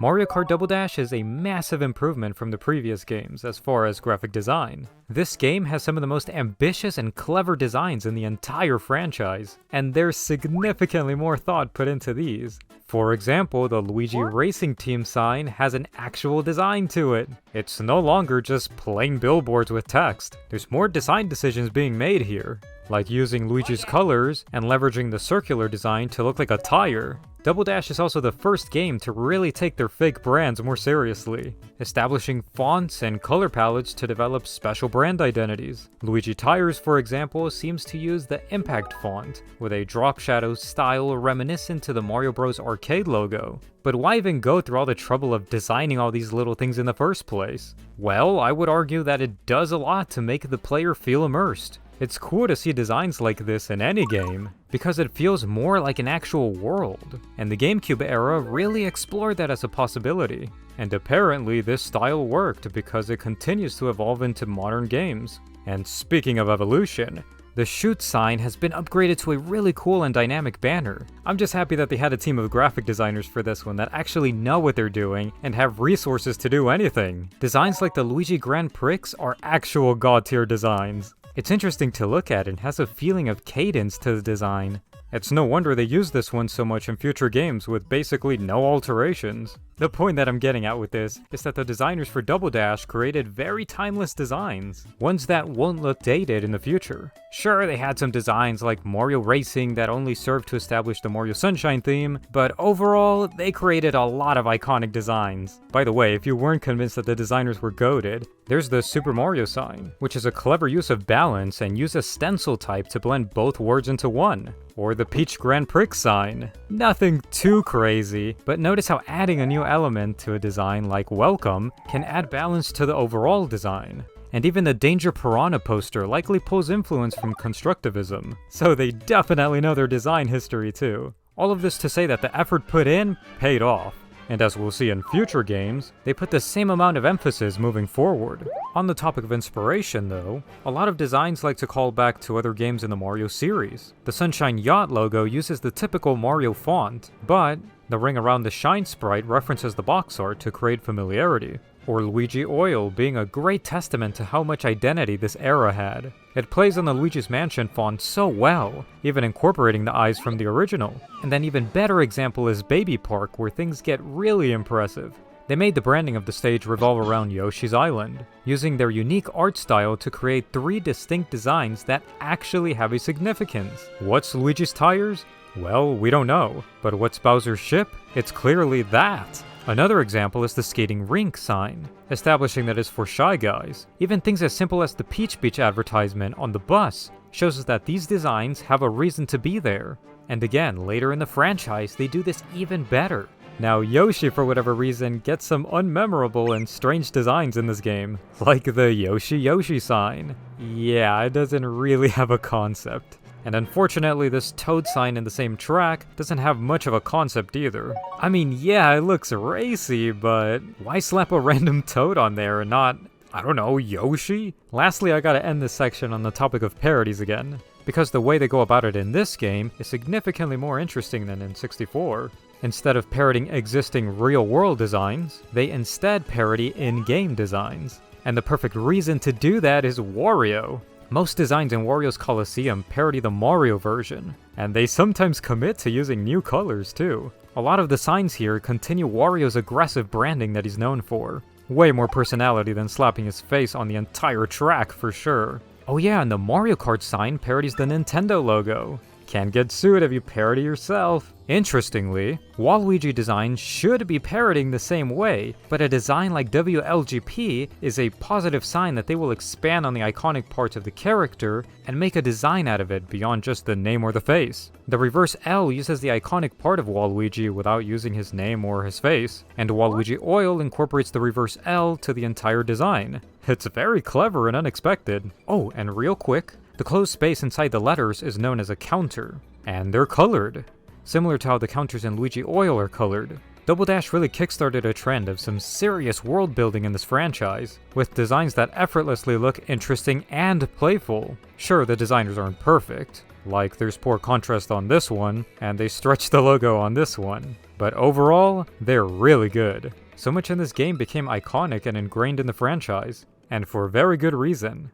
Mario Kart Double Dash is a massive improvement from the previous games as far as graphic design. This game has some of the most ambitious and clever designs in the entire franchise, and there's significantly more thought put into these. For example, the Luigi Racing Team sign has an actual design to it. It's no longer just plain billboards with text. There's more design decisions being made here, like using Luigi's colors and leveraging the circular design to look like a tire. Double Dash is also the first game to really take their fake brands more seriously, establishing fonts and color palettes to develop special brand identities. Luigi Tires, for example, seems to use the Impact font, with a drop shadow style reminiscent to the Mario Bros. Arcade logo. But why even go through all the trouble of designing all these little things in the first place? Well, I would argue that it does a lot to make the player feel immersed. It's cool to see designs like this in any game, because it feels more like an actual world, and the GameCube era really explored that as a possibility. And apparently this style worked because it continues to evolve into modern games. And speaking of evolution, the shoot sign has been upgraded to a really cool and dynamic banner. I'm just happy that they had a team of graphic designers for this one that actually know what they're doing and have resources to do anything. Designs like the Luigi Grand Prix are actual god tier designs. It's interesting to look at and has a feeling of cadence to the design. It's no wonder they use this one so much in future games with basically no alterations. The point that I'm getting at with this is that the designers for Double Dash created very timeless designs, ones that won't look dated in the future. Sure, they had some designs like Mario Racing that only served to establish the Mario Sunshine theme, but overall, they created a lot of iconic designs. By the way, if you weren't convinced that the designers were goated, there's the Super Mario sign, which is a clever use of balance and use a stencil type to blend both words into one. Or the Peach Grand Prix sign. Nothing too crazy, but notice how adding a new element to a design like Welcome can add balance to the overall design. And even the Danger Piranha poster likely pulls influence from constructivism, so they definitely know their design history too. All of this to say that the effort put in paid off. And as we'll see in future games, they put the same amount of emphasis moving forward. On the topic of inspiration though, a lot of designs like to call back to other games in the Mario series. The Sunshine Yacht logo uses the typical Mario font, but the ring around the Shine sprite references the box art to create familiarity. Or Luigi Oil being a great testament to how much identity this era had. It plays on the Luigi's Mansion font so well, even incorporating the eyes from the original. And an even better example is Baby Park, where things get really impressive. They made the branding of the stage revolve around Yoshi's Island, using their unique art style to create 3 distinct designs that actually have a significance. What's Luigi's Tires? Well, we don't know. But what's Bowser's ship? It's clearly that. Another example is the skating rink sign, establishing that it's for shy guys. Even things as simple as the Peach Beach advertisement on the bus shows us that these designs have a reason to be there. And again, later in the franchise, they do this even better. Now, Yoshi, for whatever reason, gets some unmemorable and strange designs in this game, like the Yoshi sign. Yeah, it doesn't really have a concept. And unfortunately, this Toad sign in the same track doesn't have much of a concept either. I mean, yeah, it looks racy, but why slap a random Toad on there and not, I don't know, Yoshi? Lastly, I gotta end this section on the topic of parodies again, because the way they go about it in this game is significantly more interesting than in 64. Instead of parodying existing real-world designs, they instead parody in-game designs. And the perfect reason to do that is Wario. Most designs in Wario's Coliseum parody the Mario version, and they sometimes commit to using new colors too. A lot of the signs here continue Wario's aggressive branding that he's known for. Way more personality than slapping his face on the entire track for sure. Oh yeah, and the Mario Kart sign parodies the Nintendo logo. Can't get sued if you parody yourself. Interestingly, Waluigi designs should be parodying the same way, but a design like WLGP is a positive sign that they will expand on the iconic parts of the character and make a design out of it beyond just the name or the face. The reverse L uses the iconic part of Waluigi without using his name or his face, and Waluigi Oil incorporates the reverse L to the entire design. It's very clever and unexpected. Oh, and real quick, the closed space inside the letters is known as a counter, and they're colored. Similar to how the counters in Luigi Oil are colored. Double Dash really kickstarted a trend of some serious world building in this franchise, with designs that effortlessly look interesting and playful. Sure, the designers aren't perfect. Like, there's poor contrast on this one, and they stretched the logo on this one. But overall, they're really good. So much in this game became iconic and ingrained in the franchise, and for very good reason.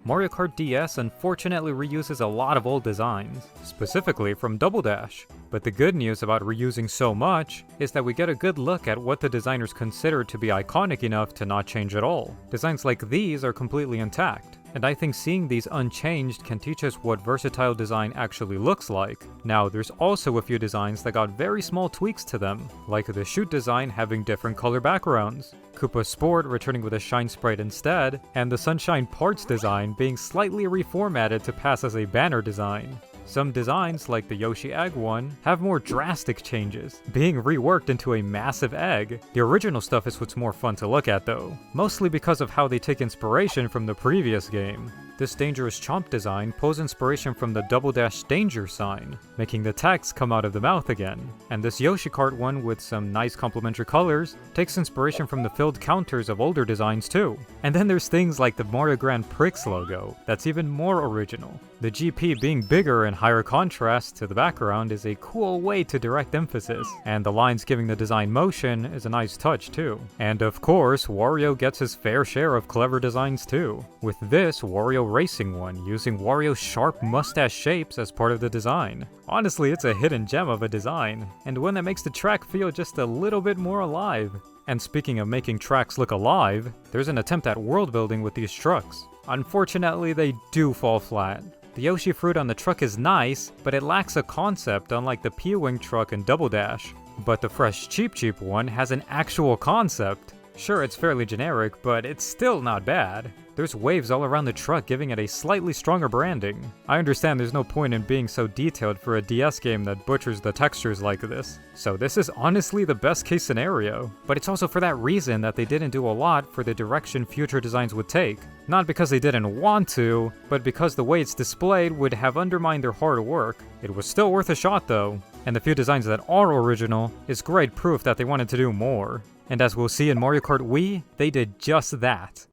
Mario Kart DS unfortunately reuses a lot of old designs, specifically from Double Dash. But the good news about reusing so much is that we get a good look at what the designers considered to be iconic enough to not change at all. Designs like these are completely intact, and I think seeing these unchanged can teach us what versatile design actually looks like. Now, there's also a few designs that got very small tweaks to them, like the chute design having different color backgrounds, Koopa Sport returning with a shine sprite instead, and the Sunshine Parts design being slightly reformatted to pass as a banner design. Some designs, like the Yoshi Egg one, have more drastic changes, being reworked into a massive egg. The original stuff is what's more fun to look at though, mostly because of how they take inspiration from the previous game. This Dangerous Chomp design pulls inspiration from the Double Dash danger sign, making the text come out of the mouth again. And this Yoshi Kart one with some nice complementary colors takes inspiration from the filled counters of older designs too. And then there's things like the Mario Grand Prix logo, that's even more original. The GP being bigger and higher contrast to the background is a cool way to direct emphasis, and the lines giving the design motion is a nice touch too. And of course, Wario gets his fair share of clever designs too, with this Wario Racing one using Wario's sharp mustache shapes as part of the design. Honestly, it's a hidden gem of a design, and one that makes the track feel just a little bit more alive. And speaking of making tracks look alive, there's an attempt at world building with these trucks. Unfortunately, they do fall flat. The Yoshi fruit on the truck is nice, but it lacks a concept unlike the P-Wing truck in Double Dash. But the Fresh Cheep one has an actual concept. Sure, it's fairly generic, but it's still not bad. There's waves all around the truck giving it a slightly stronger branding. I understand there's no point in being so detailed for a DS game that butchers the textures like this, so this is honestly the best case scenario. But it's also for that reason that they didn't do a lot for the direction future designs would take. Not because they didn't want to, but because the way it's displayed would have undermined their hard work. It was still worth a shot though, and the few designs that are original is great proof that they wanted to do more. And as we'll see in Mario Kart Wii, they did just that.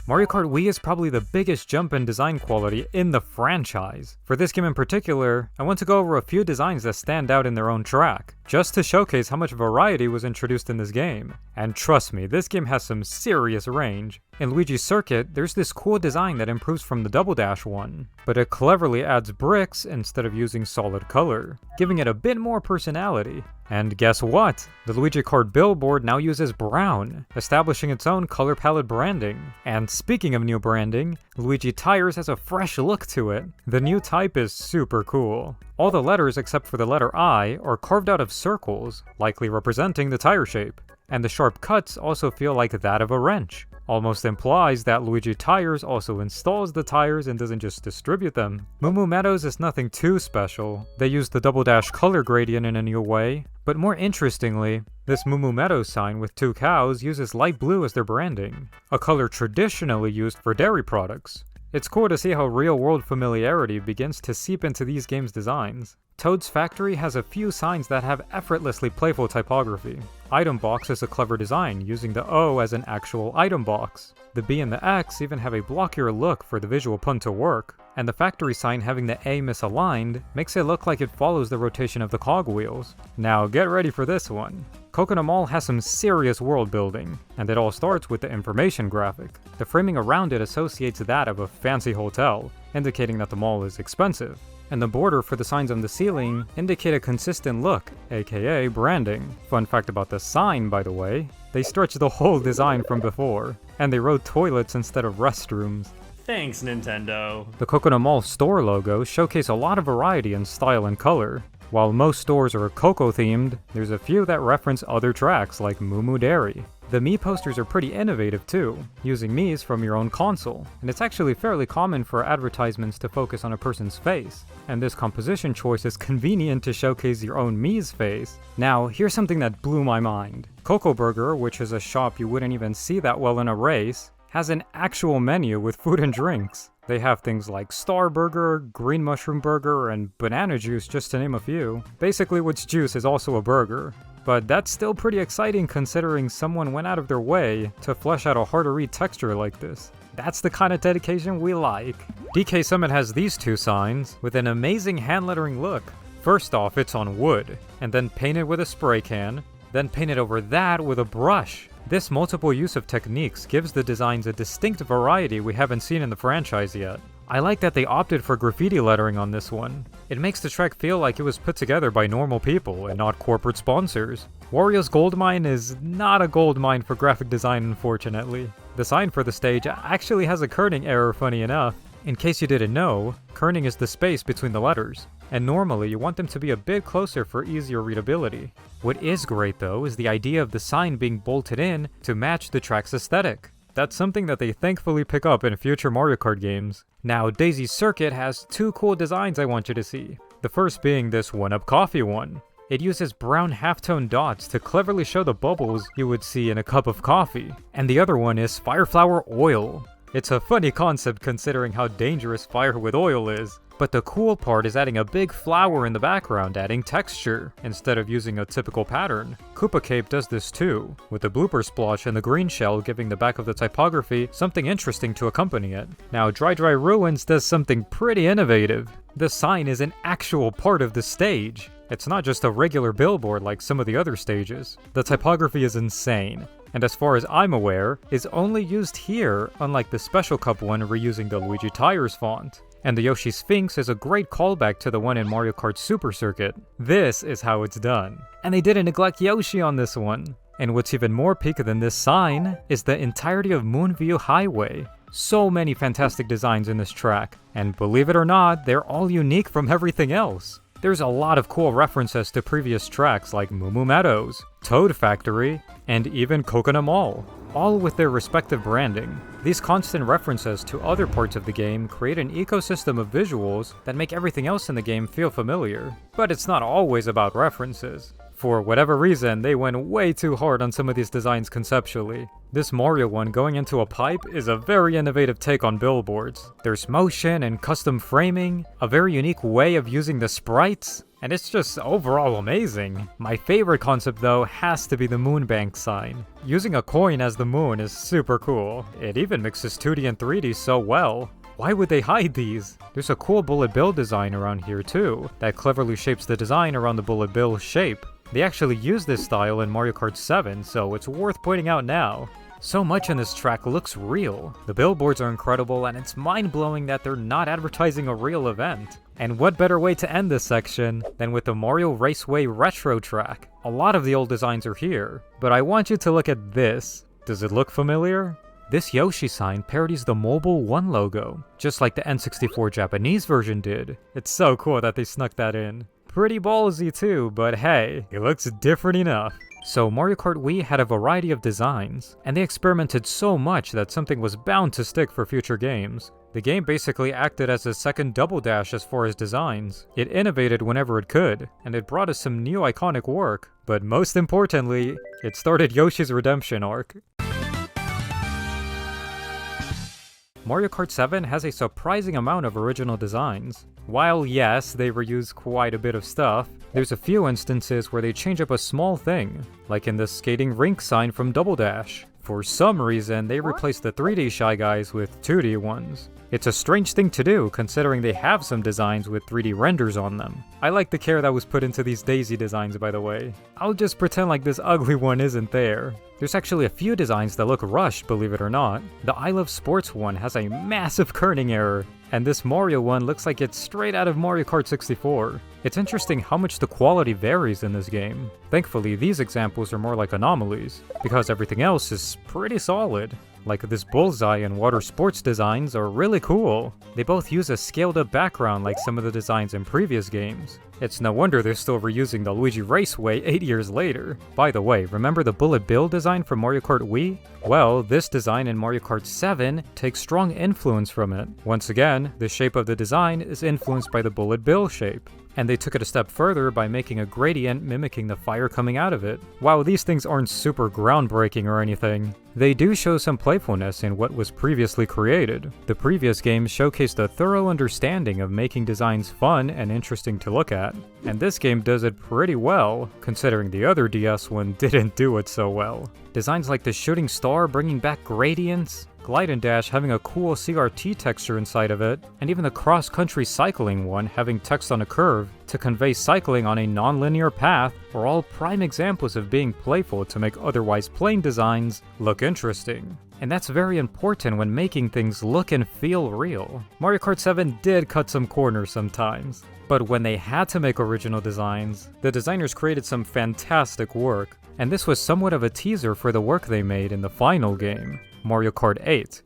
Mario Kart Wii is probably the biggest jump in design quality in the franchise. For this game in particular, I want to go over a few designs that stand out in their own track, just to showcase how much variety was introduced in this game. And trust me, this game has some serious range. In Luigi's Circuit, there's this cool design that improves from the Double Dash one, but it cleverly adds bricks instead of using solid color, giving it a bit more personality. And guess what? The Luigi Kart billboard now uses brown, establishing its own color palette branding. And speaking of new branding, Luigi Tires has a fresh look to it. The new type is super cool. All the letters except for the letter I are carved out of circles, likely representing the tire shape. And the sharp cuts also feel like that of a wrench. Almost implies that Luigi Tires also installs the tires and doesn't just distribute them. Moo Moo Meadows is nothing too special. They use the Double Dash color gradient in a new way, but more interestingly, this Moo Moo Meadows sign with 2 cows uses light blue as their branding, a color traditionally used for dairy products. It's cool to see how real-world familiarity begins to seep into these games' designs. Toad's Factory has a few signs that have effortlessly playful typography. Item Box is a clever design, using the O as an actual item box. The B and the X even have a blockier look for the visual pun to work, and the factory sign having the A misaligned makes it look like it follows the rotation of the cogwheels. Now get ready for this one. Coconut Mall has some serious world building, and it all starts with the information graphic. The framing around it associates that of a fancy hotel, indicating that the mall is expensive. And the border for the signs on the ceiling indicate a consistent look, aka branding. Fun fact about the sign, by the way, they stretched the whole design from before, and they wrote toilets instead of restrooms. Thanks, Nintendo. The Coconut Mall store logos showcase a lot of variety in style and color. While most stores are Coco themed, there's a few that reference other tracks like Moo Moo Dairy. The Mii posters are pretty innovative too, using Miis from your own console, and it's actually fairly common for advertisements to focus on a person's face, and this composition choice is convenient to showcase your own Mii's face. Now, here's something that blew my mind. Coco Burger, which is a shop you wouldn't even see that well in a race, has an actual menu with food and drinks. They have things like Star Burger, Green Mushroom Burger, and Banana Juice, just to name a few. Basically, which juice is also a burger. but that's still pretty exciting considering someone went out of their way to flesh out a hard-to-read texture like this. That's the kind of dedication we like. DK Summit has these two signs with an amazing hand lettering look. First off, it's on wood, and then painted with a spray can, then painted over that with a brush. This multiple use of techniques gives the designs a distinct variety we haven't seen in the franchise yet. I like that they opted for graffiti lettering on this one. It makes the track feel like it was put together by normal people and not corporate sponsors. Wario's gold mine is not a gold mine for graphic design, unfortunately. The sign for the stage actually has a kerning error, funny enough. In case you didn't know, kerning is the space between the letters, and normally you want them to be a bit closer for easier readability. What is great though is the idea of the sign being bolted in to match the track's aesthetic. That's something that they thankfully pick up in future Mario Kart games. Now, Daisy's Circuit has two cool designs I want you to see. The first being this 1-Up Coffee one. It uses brown halftone dots to cleverly show the bubbles you would see in a cup of coffee. And the other one is Fireflower Oil. It's a funny concept considering how dangerous fire with oil is. But the cool part is adding a big flower in the background, adding texture, instead of using a typical pattern. Koopa Cape does this too, with the blooper splotch and the green shell giving the back of the typography something interesting to accompany it. Now, Dry Dry Ruins does something pretty innovative. The sign is an actual part of the stage. It's not just a regular billboard like some of the other stages. The typography is insane, and as far as I'm aware, is only used here, unlike the Special Cup one reusing the Luigi Tires font. And the Yoshi Sphinx is a great callback to the one in Mario Kart Super Circuit. This is how it's done. And they didn't neglect Yoshi on this one. And what's even more peak than this sign is the entirety of Moonview Highway. So many fantastic designs in this track, and believe it or not, they're all unique from everything else. There's a lot of cool references to previous tracks like Moo Moo Meadows, Toad Factory, and even Coconut Mall, all with their respective branding. These constant references to other parts of the game create an ecosystem of visuals that make everything else in the game feel familiar. But it's not always about references. For whatever reason, they went way too hard on some of these designs conceptually. This Mario one going into a pipe is a very innovative take on billboards. There's motion and custom framing, a very unique way of using the sprites, and it's just overall amazing. My favorite concept though has to be the Moonbank sign. Using a coin as the moon is super cool. It even mixes 2D and 3D so well. Why would they hide these? There's a cool bullet bill design around here too, that cleverly shapes the design around the bullet bill shape. They actually use this style in Mario Kart 7, so it's worth pointing out now. So much in this track looks real. The billboards are incredible, and it's mind-blowing that they're not advertising a real event. And what better way to end this section than with the Mario Raceway Retro track? A lot of the old designs are here, but I want you to look at this. Does it look familiar? This Yoshi sign parodies the Mobile 1 logo, just like the N64 Japanese version did. It's so cool that they snuck that in. Pretty ballsy too, but hey, it looks different enough. So Mario Kart Wii had a variety of designs, and they experimented so much that something was bound to stick for future games. The game basically acted as a second Double Dash as far as designs. It innovated whenever it could, and it brought us some new iconic work. But most importantly, it started Yoshi's redemption arc. Mario Kart 7 has a surprising amount of original designs. While yes, they reuse quite a bit of stuff, there's a few instances where they change up a small thing, like in the skating rink sign from Double Dash. For some reason, they replaced the 3D Shy Guys with 2D ones. It's a strange thing to do, considering they have some designs with 3D renders on them. I like the care that was put into these Daisy designs, by the way. I'll just pretend like this ugly one isn't there. There's actually a few designs that look rushed, believe it or not. The I Love Sports one has a massive kerning error, and this Mario one looks like it's straight out of Mario Kart 64. It's interesting how much the quality varies in this game. Thankfully, these examples are more like anomalies, because everything else is pretty solid. Like this Bullseye and Water Sports designs are really cool. They both use a scaled up background like some of the designs in previous games. It's no wonder they're still reusing the Luigi Raceway 8 years later. By the way, remember the Bullet Bill design from Mario Kart Wii? Well, this design in Mario Kart 7 takes strong influence from it. Once again, the shape of the design is influenced by the Bullet Bill shape. And they took it a step further by making a gradient mimicking the fire coming out of it. While these things aren't super groundbreaking or anything, they do show some playfulness in what was previously created. The previous games showcased a thorough understanding of making designs fun and interesting to look at. that. And this game does it pretty well, considering the other DS one didn't do it so well. Designs like the shooting star bringing back gradients, Glide and Dash having a cool CRT texture inside of it, and even the cross-country cycling one having text on a curve to convey cycling on a non-linear path are all prime examples of being playful to make otherwise plain designs look interesting. And that's very important when making things look and feel real. Mario Kart 7 did cut some corners sometimes, but when they had to make original designs, the designers created some fantastic work, and this was somewhat of a teaser for the work they made in the final game, Mario Kart 8.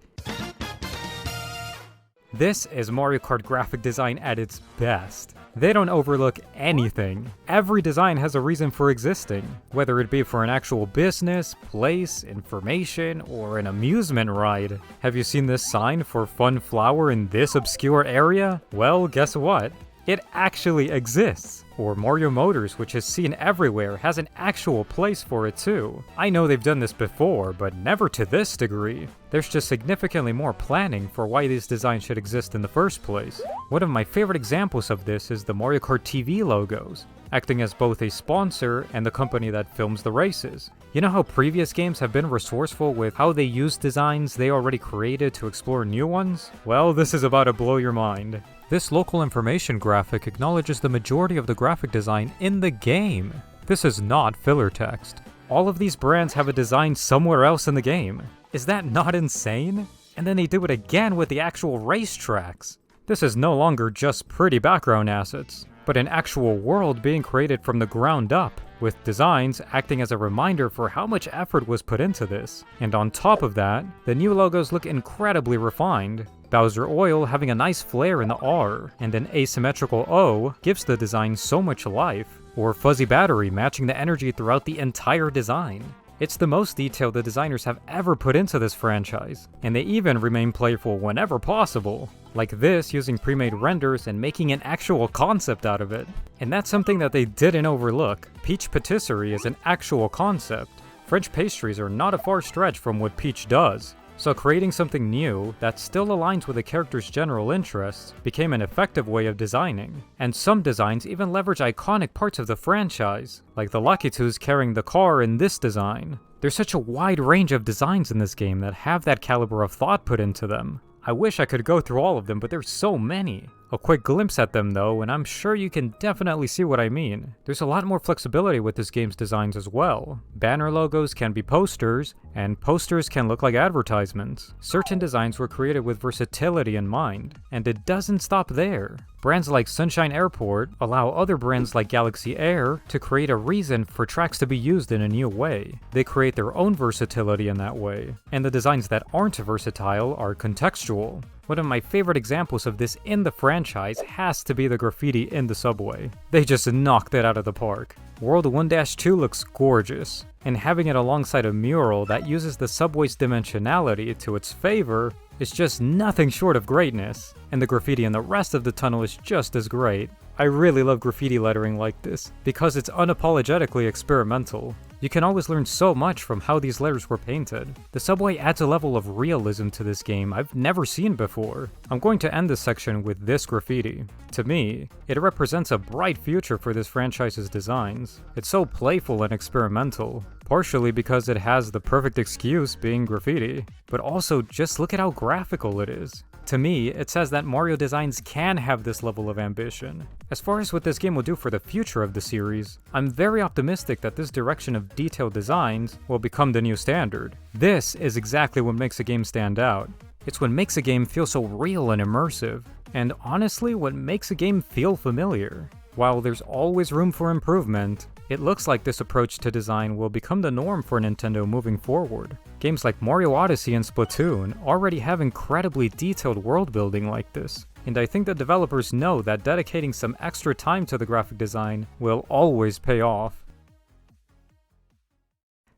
This is Mario Kart graphic design at its best. They don't overlook anything. Every design has a reason for existing, whether it be for an actual business, place, information, or an amusement ride. Have you seen this sign for Fun Flower in this obscure area? Well, guess what? It actually exists. Or Mario Motors, which is seen everywhere, has an actual place for it too. I know they've done this before, but never to this degree. There's just significantly more planning for why these designs should exist in the first place. One of my favorite examples of this is the Mario Kart TV logos, acting as both a sponsor and the company that films the races. You know how previous games have been resourceful with how they use designs they already created to explore new ones? Well, this is about to blow your mind. This local information graphic acknowledges the majority of the graphic design in the game. This is not filler text. All of these brands have a design somewhere else in the game. Is that not insane? And then they do it again with the actual racetracks. This is no longer just pretty background assets, but an actual world being created from the ground up, with designs acting as a reminder for how much effort was put into this. And on top of that, the new logos look incredibly refined. Bowser Oil having a nice flare in the R, and an asymmetrical O gives the design so much life, or Fuzzy Battery matching the energy throughout the entire design. It's the most detail the designers have ever put into this franchise, and they even remain playful whenever possible, like this using pre-made renders and making an actual concept out of it. And that's something that they didn't overlook. Peach Patisserie is an actual concept. French pastries are not a far stretch from what Peach does. So creating something new that still aligns with the character's general interests became an effective way of designing. And some designs even leverage iconic parts of the franchise, like the Lucky Twos carrying the car in this design. There's such a wide range of designs in this game that have that caliber of thought put into them. I wish I could go through all of them, but there's so many. A quick glimpse at them though, and I'm sure you can definitely see what I mean. There's a lot more flexibility with this game's designs as well. Banner logos can be posters, and posters can look like advertisements. Certain designs were created with versatility in mind, and it doesn't stop there. Brands like Sunshine Airport allow other brands like Galaxy Air to create a reason for tracks to be used in a new way. They create their own versatility in that way, and the designs that aren't versatile are contextual. One of my favorite examples of this in the franchise has to be the graffiti in the subway. They just knocked it out of the park. World 1-2 looks gorgeous, and having it alongside a mural that uses the subway's dimensionality to its favor is just nothing short of greatness, and the graffiti in the rest of the tunnel is just as great. I really love graffiti lettering like this, because it's unapologetically experimental. You can always learn so much from how these letters were painted. The subway adds a level of realism to this game I've never seen before. I'm going to end this section with this graffiti. To me, it represents a bright future for this franchise's designs. It's so playful and experimental, partially because it has the perfect excuse being graffiti, but also just look at how graphical it is. To me, it says that Mario designs can have this level of ambition. As far as what this game will do for the future of the series, I'm very optimistic that this direction of detailed designs will become the new standard. This is exactly what makes a game stand out. It's what makes a game feel so real and immersive, and honestly what makes a game feel familiar. While there's always room for improvement, it looks like this approach to design will become the norm for Nintendo moving forward. Games like Mario Odyssey and Splatoon already have incredibly detailed world building like this, and I think the developers know that dedicating some extra time to the graphic design will always pay off.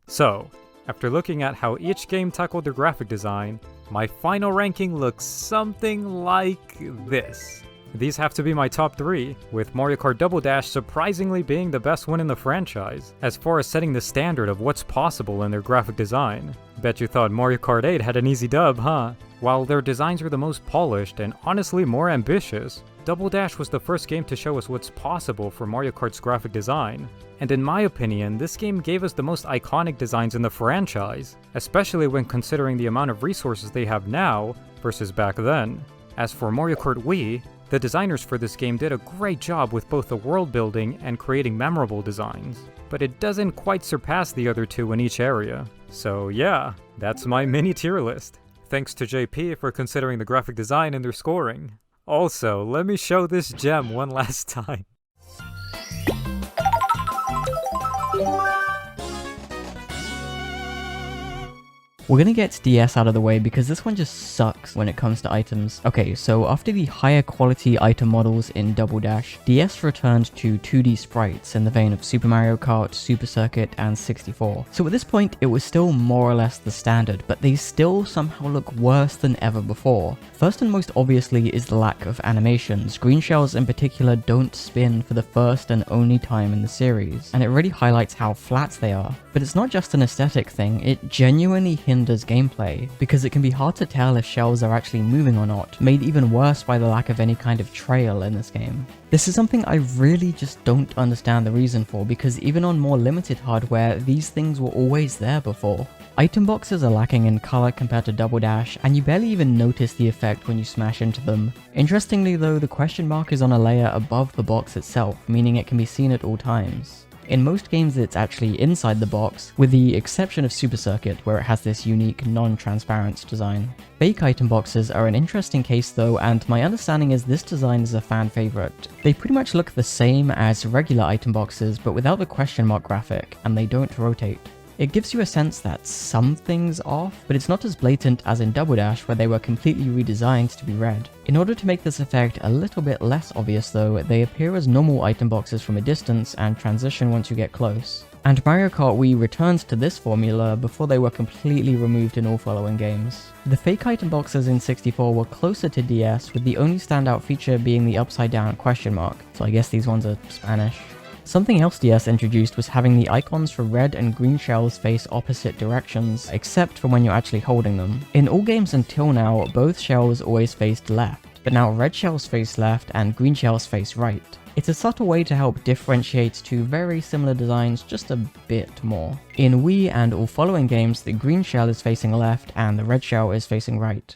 So, after looking at how each game tackled their graphic design, my final ranking looks something like this. These have to be my top 3, with Mario Kart Double Dash surprisingly being the best one in the franchise, as far as setting the standard of what's possible in their graphic design. Bet you thought Mario Kart 8 had an easy dub, huh? While their designs are the most polished and honestly more ambitious, Double Dash was the first game to show us what's possible for Mario Kart's graphic design, and in my opinion, this game gave us the most iconic designs in the franchise, especially when considering the amount of resources they have now versus back then. As for Mario Kart Wii, the designers for this game did a great job with both the world building and creating memorable designs, but it doesn't quite surpass the other two in each area. So yeah, that's my mini tier list. Thanks to JP for considering the graphic design in their scoring. Also, let me show this gem one last time. We're gonna get DS out of the way because this one just sucks when it comes to items. Okay, so after the higher quality item models in Double Dash, DS returned to 2D sprites in the vein of Super Mario Kart, Super Circuit, and 64. So at this point, it was still more or less the standard, but they still somehow look worse than ever before. First and most obviously is the lack of animations. Green shells in particular don't spin for the first and only time in the series, and it really highlights how flat they are. But it's not just an aesthetic thing, it genuinely hinders gameplay, because it can be hard to tell if shells are actually moving or not, made even worse by the lack of any kind of trail in this game. This is something I really just don't understand the reason for, because even on more limited hardware, these things were always there before. Item boxes are lacking in color compared to Double Dash, and you barely even notice the effect when you smash into them. Interestingly though, the question mark is on a layer above the box itself, meaning it can be seen at all times. In most games it's actually inside the box, with the exception of Super Circuit where it has this unique non-transparent design. Fake item boxes are an interesting case though, and my understanding is this design is a fan favorite. They pretty much look the same as regular item boxes but without the question mark graphic, and they don't rotate. It gives you a sense that something's off, but it's not as blatant as in Double Dash where they were completely redesigned to be red. In order to make this effect a little bit less obvious though, they appear as normal item boxes from a distance and transition once you get close. And Mario Kart Wii returns to this formula before they were completely removed in all following games. The fake item boxes in 64 were closer to DS, with the only standout feature being the upside down question mark, so I guess these ones are Spanish. Something else DS introduced was having the icons for red and green shells face opposite directions, except for when you're actually holding them. In all games until now, both shells always faced left, but now red shells face left and green shells face right. It's a subtle way to help differentiate two very similar designs just a bit more. In Wii and all following games, the green shell is facing left and the red shell is facing right.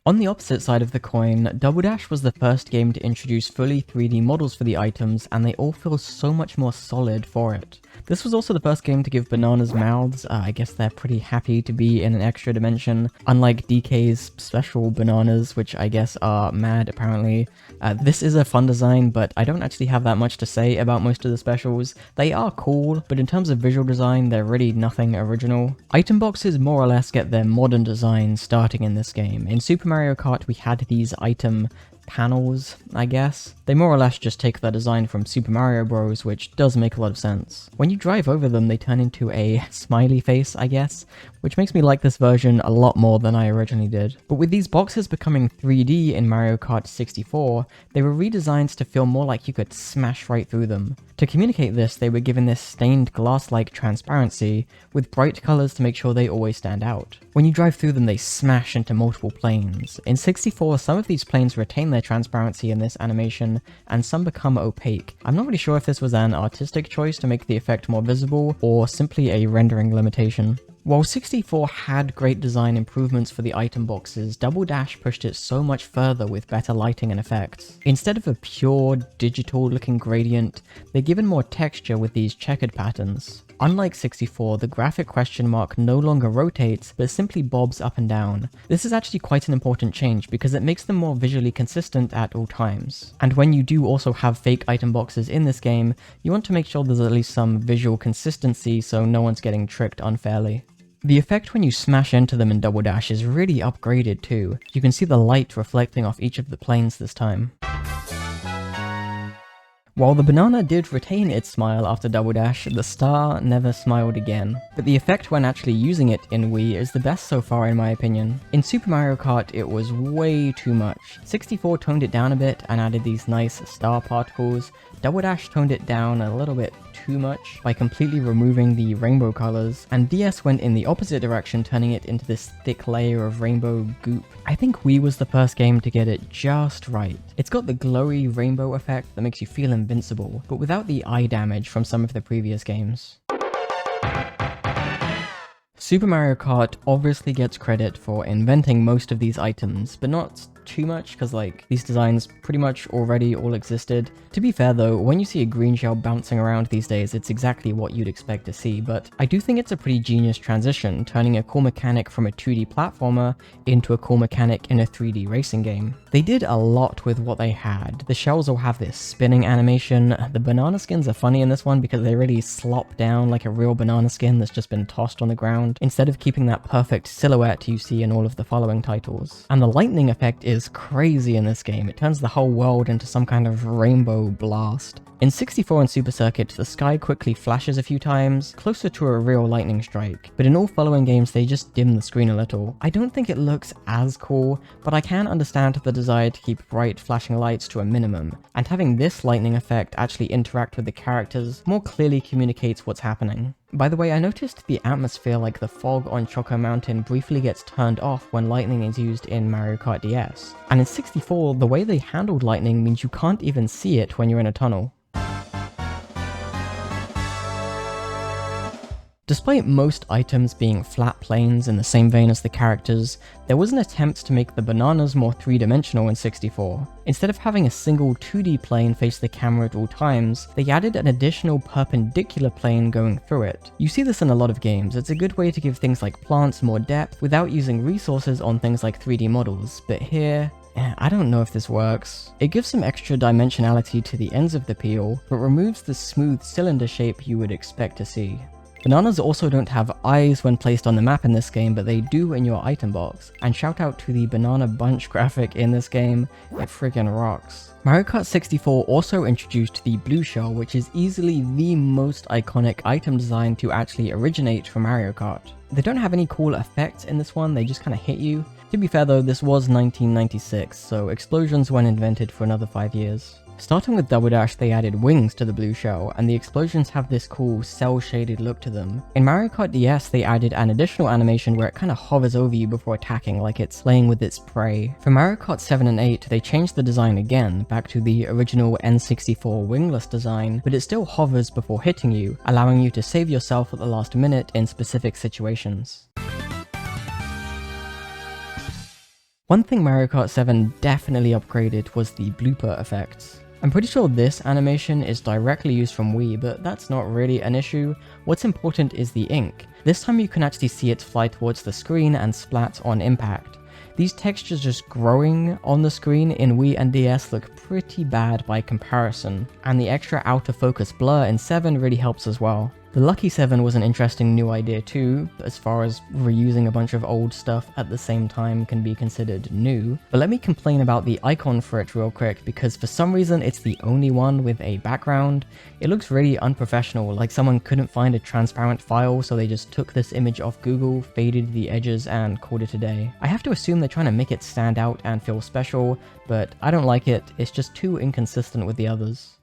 On the opposite side of the coin, Double Dash was the first game to introduce fully 3D models for the items, and they all feel so much more solid for it. This was also the first game to give bananas mouths. I guess they're pretty happy to be in an extra dimension, unlike DK's special bananas, which I guess are mad apparently. This is a fun design, but I don't actually have that much to say about most of the specials. They are cool, but in terms of visual design, they're really nothing original. Item boxes more or less get their modern design starting in this game. In Super Mario Kart, we had these item panels, I guess. They more or less just take the design from Super Mario Bros, which does make a lot of sense. When you drive over them, they turn into a smiley face, I guess, which makes me like this version a lot more than I originally did. But with these boxes becoming 3D in Mario Kart 64, they were redesigned to feel more like you could smash right through them. To communicate this, they were given this stained glass-like transparency, with bright colors to make sure they always stand out. When you drive through them, they smash into multiple planes. In 64, some of these planes retain their transparency in this animation, and some become opaque. I'm not really sure if this was an artistic choice to make the effect more visible, or simply a rendering limitation. While 64 had great design improvements for the item boxes, Double Dash pushed it so much further with better lighting and effects. Instead of a pure, digital-looking gradient, they're given more texture with these checkered patterns. Unlike 64, the graphic question mark no longer rotates, but simply bobs up and down. This is actually quite an important change because it makes them more visually consistent at all times. And when you do also have fake item boxes in this game, you want to make sure there's at least some visual consistency so no one's getting tricked unfairly. The effect when you smash into them in Double Dash is really upgraded too. You can see the light reflecting off each of the planes this time. While the banana did retain its smile after Double Dash, the star never smiled again. But the effect when actually using it in Wii is the best so far in my opinion. In Super Mario Kart it was way too much. 64 toned it down a bit and added these nice star particles. Double Dash toned it down a little bit too much by completely removing the rainbow colors, and DS went in the opposite direction, turning it into this thick layer of rainbow goop. I think Wii was the first game to get it just right. It's got the glowy rainbow effect that makes you feel invincible, but without the eye damage from some of the previous games. Super Mario Kart obviously gets credit for inventing most of these items, but not too much, because like these designs pretty much already all existed. To be fair though, when you see a green shell bouncing around these days, it's exactly what you'd expect to see, but I do think it's a pretty genius transition, turning a cool mechanic from a 2D platformer into a cool mechanic in a 3D racing game. They did a lot with what they had. The shells all have this spinning animation. The banana skins are funny in this one because they really slop down like a real banana skin that's just been tossed on the ground, instead of keeping that perfect silhouette you see in all of the following titles. And the lightning effect is crazy in this game. It turns the whole world into some kind of rainbow blast. In 64 and Super Circuit, the sky quickly flashes a few times, closer to a real lightning strike, but in all following games they just dim the screen a little. I don't think it looks as cool, but I can understand the desire to keep bright flashing lights to a minimum, and having this lightning effect actually interact with the characters more clearly communicates what's happening. By the way, I noticed the atmosphere like the fog on Choco Mountain briefly gets turned off when lightning is used in Mario Kart DS. And in 64, the way they handled lightning means you can't even see it when you're in a tunnel. Despite most items being flat planes in the same vein as the characters, there was an attempt to make the bananas more three-dimensional in 64. Instead of having a single 2D plane face the camera at all times, they added an additional perpendicular plane going through it. You see this in a lot of games. It's a good way to give things like plants more depth without using resources on things like 3D models, but here, I don't know if this works. It gives some extra dimensionality to the ends of the peel, but removes the smooth cylinder shape you would expect to see. Bananas also don't have eyes when placed on the map in this game, but they do in your item box. And shout out to the banana bunch graphic in this game, it friggin' rocks. Mario Kart 64 also introduced the blue shell, which is easily the most iconic item design to actually originate from Mario Kart. They don't have any cool effects in this one, they just kinda hit you. To be fair though, this was 1996, so explosions weren't invented for another 5 years. Starting with Double Dash, they added wings to the blue shell, and the explosions have this cool cel-shaded look to them. In Mario Kart DS, they added an additional animation where it kinda hovers over you before attacking, like it's playing with its prey. For Mario Kart 7 and 8, they changed the design again, back to the original N64 wingless design, but it still hovers before hitting you, allowing you to save yourself at the last minute in specific situations. One thing Mario Kart 7 definitely upgraded was the blooper effects. I'm pretty sure this animation is directly used from Wii, but that's not really an issue. What's important is the ink. This time you can actually see it fly towards the screen and splat on impact. These textures just growing on the screen in Wii and DS look pretty bad by comparison, and the extra out of focus blur in 7 really helps as well. The Lucky 7 was an interesting new idea too, as far as reusing a bunch of old stuff at the same time can be considered new. But let me complain about the icon for it real quick, because for some reason it's the only one with a background. It looks really unprofessional, like someone couldn't find a transparent file, so they just took this image off Google, faded the edges, and called it a day. I have to assume they're trying to make it stand out and feel special, but I don't like it. It's just too inconsistent with the others.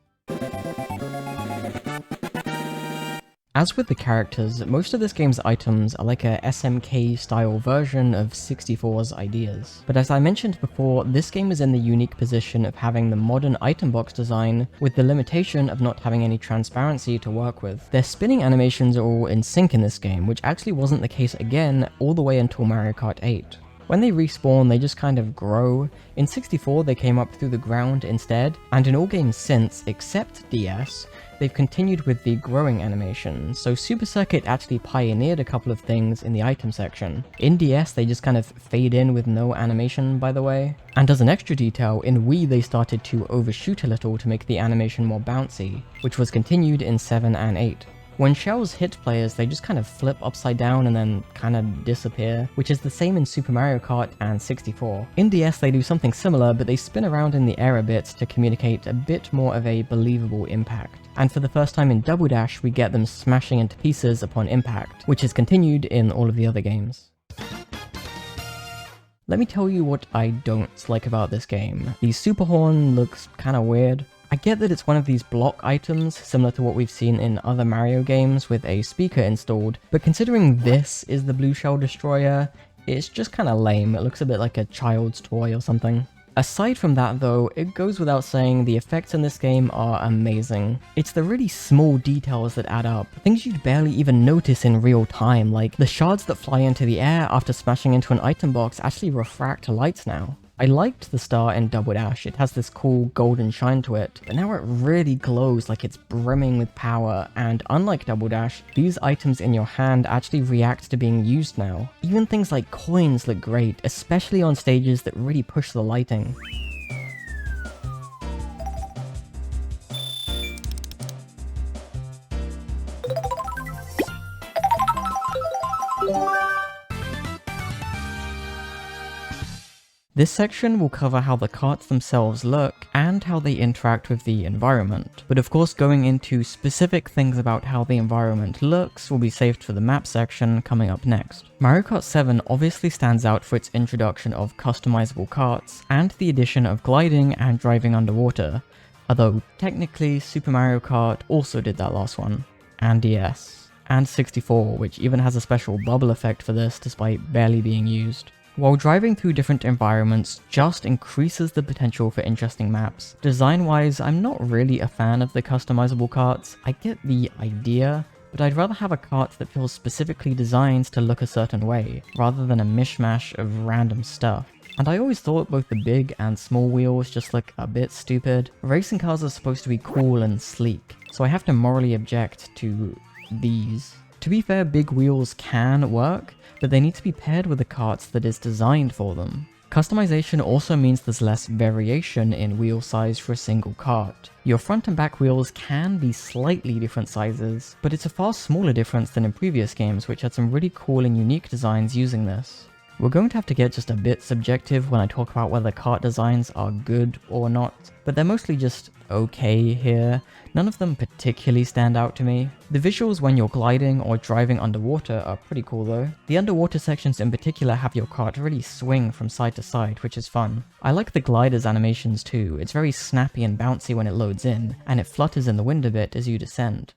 As with the characters, most of this game's items are like a SMK style version of 64's ideas. But as I mentioned before, this game is in the unique position of having the modern item box design with the limitation of not having any transparency to work with. Their spinning animations are all in sync in this game, which actually wasn't the case again all the way until Mario Kart 8. When they respawn, they just kind of grow. In 64, they came up through the ground instead, and in all games since, except DS, they've continued with the growing animation, so Super Circuit actually pioneered a couple of things in the item section. In DS, they just kind of fade in with no animation, by the way. And as an extra detail, in Wii they started to overshoot a little to make the animation more bouncy, which was continued in 7 and 8. When shells hit players, they just kind of flip upside down and then kind of disappear, which is the same in Super Mario Kart and 64. In DS they do something similar, but they spin around in the air a bit to communicate a bit more of a believable impact. And for the first time in Double Dash, we get them smashing into pieces upon impact, which is continued in all of the other games. Let me tell you what I don't like about this game. The Super Horn looks kinda weird. I get that it's one of these block items, similar to what we've seen in other Mario games with a speaker installed, but considering this is the Blue Shell Destroyer, it's just kinda lame. It looks a bit like a child's toy or something. Aside from that though, it goes without saying the effects in this game are amazing. It's the really small details that add up, things you'd barely even notice in real time, like the shards that fly into the air after smashing into an item box actually refract lights now. I liked the star in Double Dash, it has this cool golden shine to it, but now it really glows like it's brimming with power, and unlike Double Dash, these items in your hand actually react to being used now. Even things like coins look great, especially on stages that really push the lighting. This section will cover how the karts themselves look and how they interact with the environment, but of course going into specific things about how the environment looks will be saved for the map section coming up next. Mario Kart 7 obviously stands out for its introduction of customizable karts and the addition of gliding and driving underwater, although technically Super Mario Kart also did that last one, and DS, and 64, which even has a special bubble effect for this despite barely being used. While driving through different environments just increases the potential for interesting maps. Design-wise, I'm not really a fan of the customizable karts. I get the idea, but I'd rather have a kart that feels specifically designed to look a certain way, rather than a mishmash of random stuff. And I always thought both the big and small wheels just look a bit stupid. Racing cars are supposed to be cool and sleek, so I have to morally object to these. To be fair, big wheels can work, but they need to be paired with a kart that is designed for them. Customization also means there's less variation in wheel size for a single kart. Your front and back wheels can be slightly different sizes, but it's a far smaller difference than in previous games, which had some really cool and unique designs using this. We're going to have to get just a bit subjective when I talk about whether kart designs are good or not, but they're mostly just okay here. None of them particularly stand out to me. The visuals when you're gliding or driving underwater are pretty cool though. The underwater sections in particular have your kart really swing from side to side, which is fun. I like the glider's animations too. It's very snappy and bouncy when it loads in, and it flutters in the wind a bit as you descend.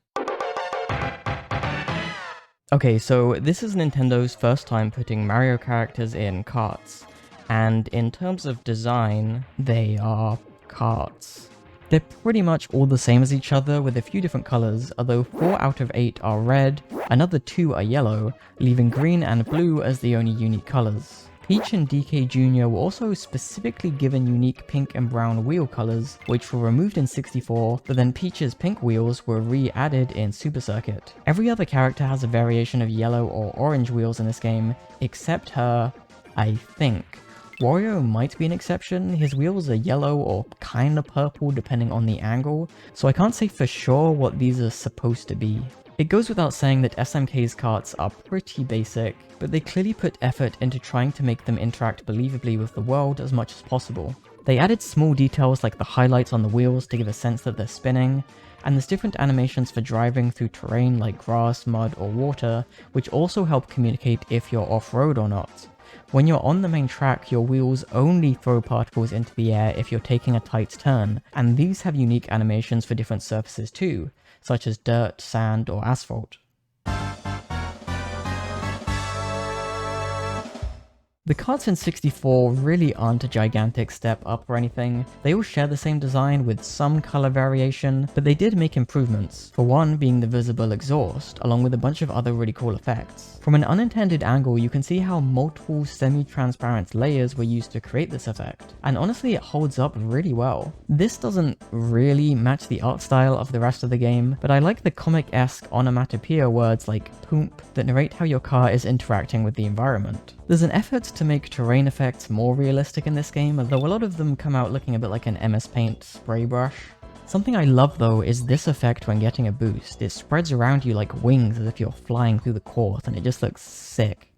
Okay, so this is Nintendo's first time putting Mario characters in karts, and in terms of design, they are karts. They're pretty much all the same as each other with a few different colors, although 4 out of 8 are red, another 2 are yellow, leaving green and blue as the only unique colors. Peach and DK Jr. were also specifically given unique pink and brown wheel colors, which were removed in 64, but then Peach's pink wheels were re-added in Super Circuit. Every other character has a variation of yellow or orange wheels in this game, except her, I think. Wario might be an exception. His wheels are yellow or kinda purple depending on the angle, so I can't say for sure what these are supposed to be. It goes without saying that SMK's karts are pretty basic, but they clearly put effort into trying to make them interact believably with the world as much as possible. They added small details like the highlights on the wheels to give a sense that they're spinning, and there's different animations for driving through terrain like grass, mud, or water, which also help communicate if you're off-road or not. When you're on the main track, your wheels only throw particles into the air if you're taking a tight turn, and these have unique animations for different surfaces too, such as dirt, sand, or asphalt. The karts in 64 really aren't a gigantic step up or anything. They all share the same design with some color variation, but they did make improvements, for one being the visible exhaust, along with a bunch of other really cool effects. From an unintended angle, you can see how multiple semi-transparent layers were used to create this effect, and honestly it holds up really well. This doesn't really match the art style of the rest of the game, but I like the comic-esque onomatopoeia words like poomp that narrate how your car is interacting with the environment. There's an effort to make terrain effects more realistic in this game, although a lot of them come out looking a bit like an MS Paint spray brush. Something I love though is this effect when getting a boost. It spreads around you like wings as if you're flying through the course, and it just looks sick.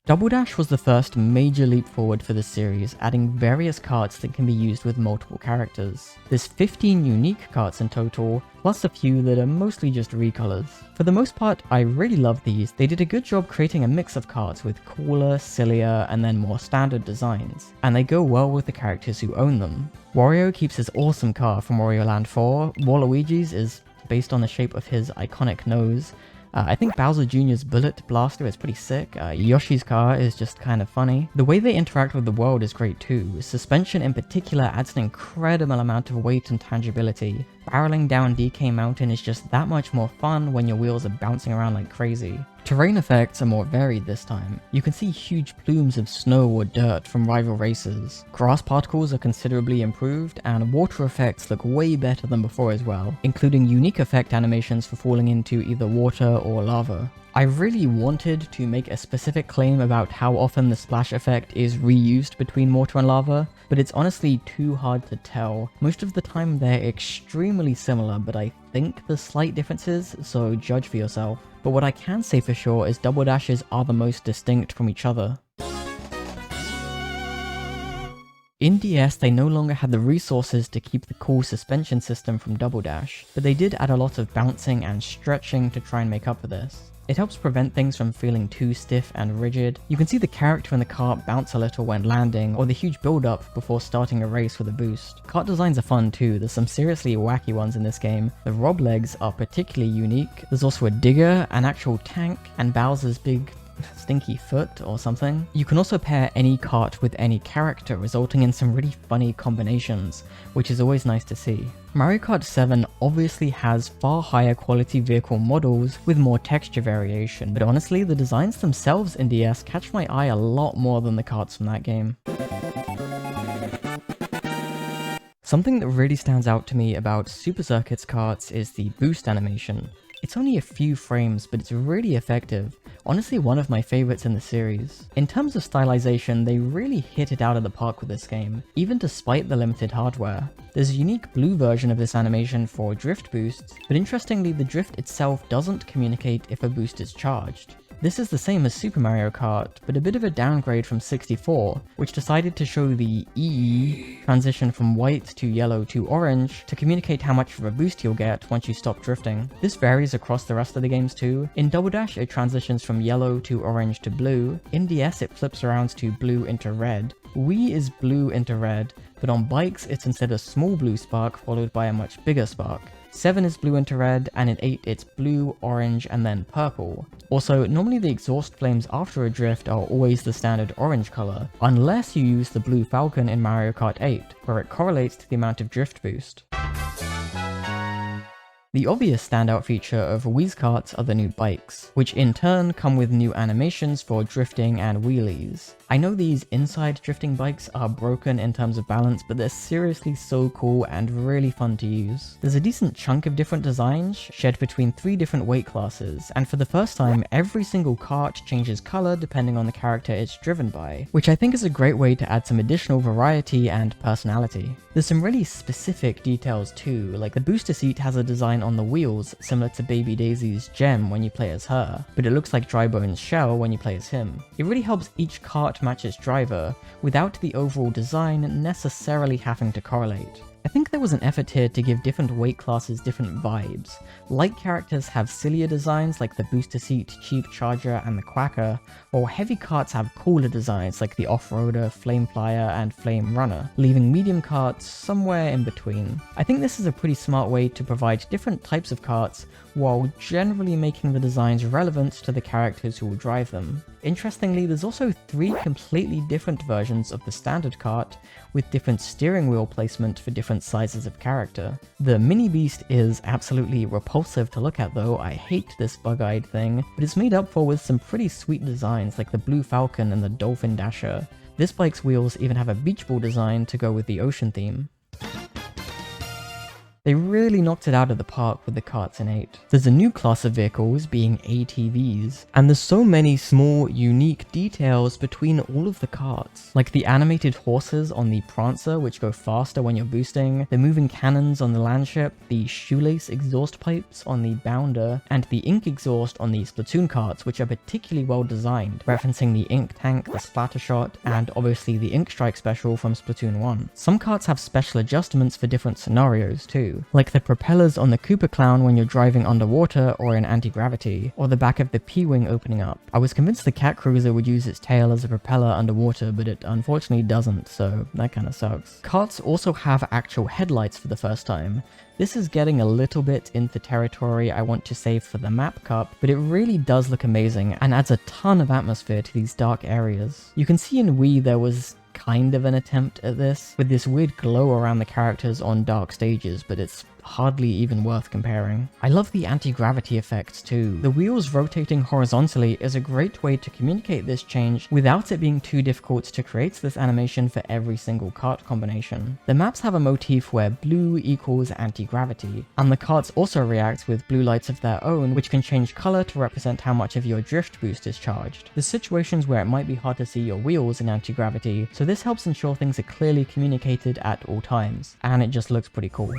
Double Dash was the first major leap forward for the series, adding various karts that can be used with multiple characters. There's 15 unique karts in total, plus a few that are mostly just recolors. For the most part, I really love these. They did a good job creating a mix of karts with cooler, sillier, and then more standard designs, and they go well with the characters who own them. Wario keeps his awesome car from Wario Land 4, Waluigi's is based on the shape of his iconic nose. I think Bowser Jr.'s Bullet Blaster is pretty sick. Yoshi's car is just kind of funny. The way they interact with the world is great too. Suspension in particular adds an incredible amount of weight and tangibility. Barreling down DK Mountain is just that much more fun when your wheels are bouncing around like crazy. Terrain effects are more varied this time. You can see huge plumes of snow or dirt from rival races. Grass particles are considerably improved, and water effects look way better than before as well, including unique effect animations for falling into either water or lava. I really wanted to make a specific claim about how often the splash effect is reused between water and lava, but it's honestly too hard to tell. Most of the time they're extremely similar, but I think there's slight differences, so judge for yourself. But what I can say for sure is Double Dashes are the most distinct from each other. In DS, they no longer had the resources to keep the cool suspension system from Double Dash, but they did add a lot of bouncing and stretching to try and make up for this. It helps prevent things from feeling too stiff and rigid. You can see the character in the kart bounce a little when landing, or the huge build-up before starting a race with a boost. Kart designs are fun too, there's some seriously wacky ones in this game. The Rob legs are particularly unique. There's also a digger, an actual tank, and Bowser's big stinky foot or something. You can also pair any kart with any character, resulting in some really funny combinations, which is always nice to see. Mario Kart 7 obviously has far higher quality vehicle models with more texture variation, but honestly the designs themselves in DS catch my eye a lot more than the karts from that game. Something that really stands out to me about Super Circuit's karts is the boost animation. It's only a few frames, but it's really effective. Honestly, one of my favorites in the series. In terms of stylization, they really hit it out of the park with this game, even despite the limited hardware. There's a unique blue version of this animation for drift boosts, but interestingly the drift itself doesn't communicate if a boost is charged. This is the same as Super Mario Kart, but a bit of a downgrade from 64, which decided to show the E transition from white to yellow to orange to communicate how much of a boost you'll get once you stop drifting. This varies across the rest of the games too. In Double Dash it transitions from yellow to orange to blue. In DS it flips around to blue into red. Wii is blue into red, but on bikes it's instead a small blue spark followed by a much bigger spark. 7 is blue into red, and in 8 it's blue, orange, and then purple. Also, normally the exhaust flames after a drift are always the standard orange color, unless you use the blue falcon in Mario Kart 8, where it correlates to the amount of drift boost. The obvious standout feature of Wii's karts are the new bikes, which in turn come with new animations for drifting and wheelies. I know these inside drifting bikes are broken in terms of balance, but they're seriously so cool and really fun to use. There's a decent chunk of different designs shared between 3 different weight classes, and for the first time every single kart changes color depending on the character it's driven by, which I think is a great way to add some additional variety and personality. There's some really specific details too, like the booster seat has a design on the wheels similar to Baby Daisy's Gem when you play as her, but it looks like Drybone's Shell when you play as him. It really helps each kart match its driver, without the overall design necessarily having to correlate. I think there was an effort here to give different weight classes different vibes. Light characters have sillier designs like the Booster Seat, Chief Charger, and the Quacker, while heavy karts have cooler designs like the Off-Roader, Flame Flyer, and Flame Runner, leaving medium karts somewhere in between. I think this is a pretty smart way to provide different types of karts while generally making the designs relevant to the characters who will drive them. Interestingly, there's also 3 completely different versions of the standard kart, with different steering wheel placement for different sizes of character. The Mini Beast is absolutely repulsive to look at though, I hate this bug-eyed thing, but it's made up for with some pretty sweet designs like the Blue Falcon and the Dolphin Dasher. This bike's wheels even have a beach ball design to go with the ocean theme. They really knocked it out of the park with the Karts in 8. There's a new class of vehicles, being ATVs, and there's so many small, unique details between all of the karts. Like the animated horses on the Prancer, which go faster when you're boosting, the moving cannons on the Landship, the shoelace exhaust pipes on the Bounder, and the ink exhaust on the Splatoon karts, which are particularly well designed, referencing the ink tank, the splatter shot, and obviously the ink strike special from Splatoon 1. Some karts have special adjustments for different scenarios too, like the propellers on the Koopa Clown when you're driving underwater or in anti-gravity, or the back of the P-Wing opening up. I was convinced the Cat Cruiser would use its tail as a propeller underwater, but it unfortunately doesn't, so that kinda sucks. Karts also have actual headlights for the first time. This is getting a little bit into territory I want to save for the map cup, but it really does look amazing and adds a ton of atmosphere to these dark areas. You can see in Wii there was kind of an attempt at this, with this weird glow around the characters on dark stages, but it's hardly even worth comparing. I love the anti-gravity effects too. The wheels rotating horizontally is a great way to communicate this change without it being too difficult to create this animation for every single kart combination. The maps have a motif where blue equals anti-gravity, and the karts also react with blue lights of their own, which can change color to represent how much of your drift boost is charged. There's situations where it might be hard to see your wheels in anti-gravity, so this helps ensure things are clearly communicated at all times, and it just looks pretty cool.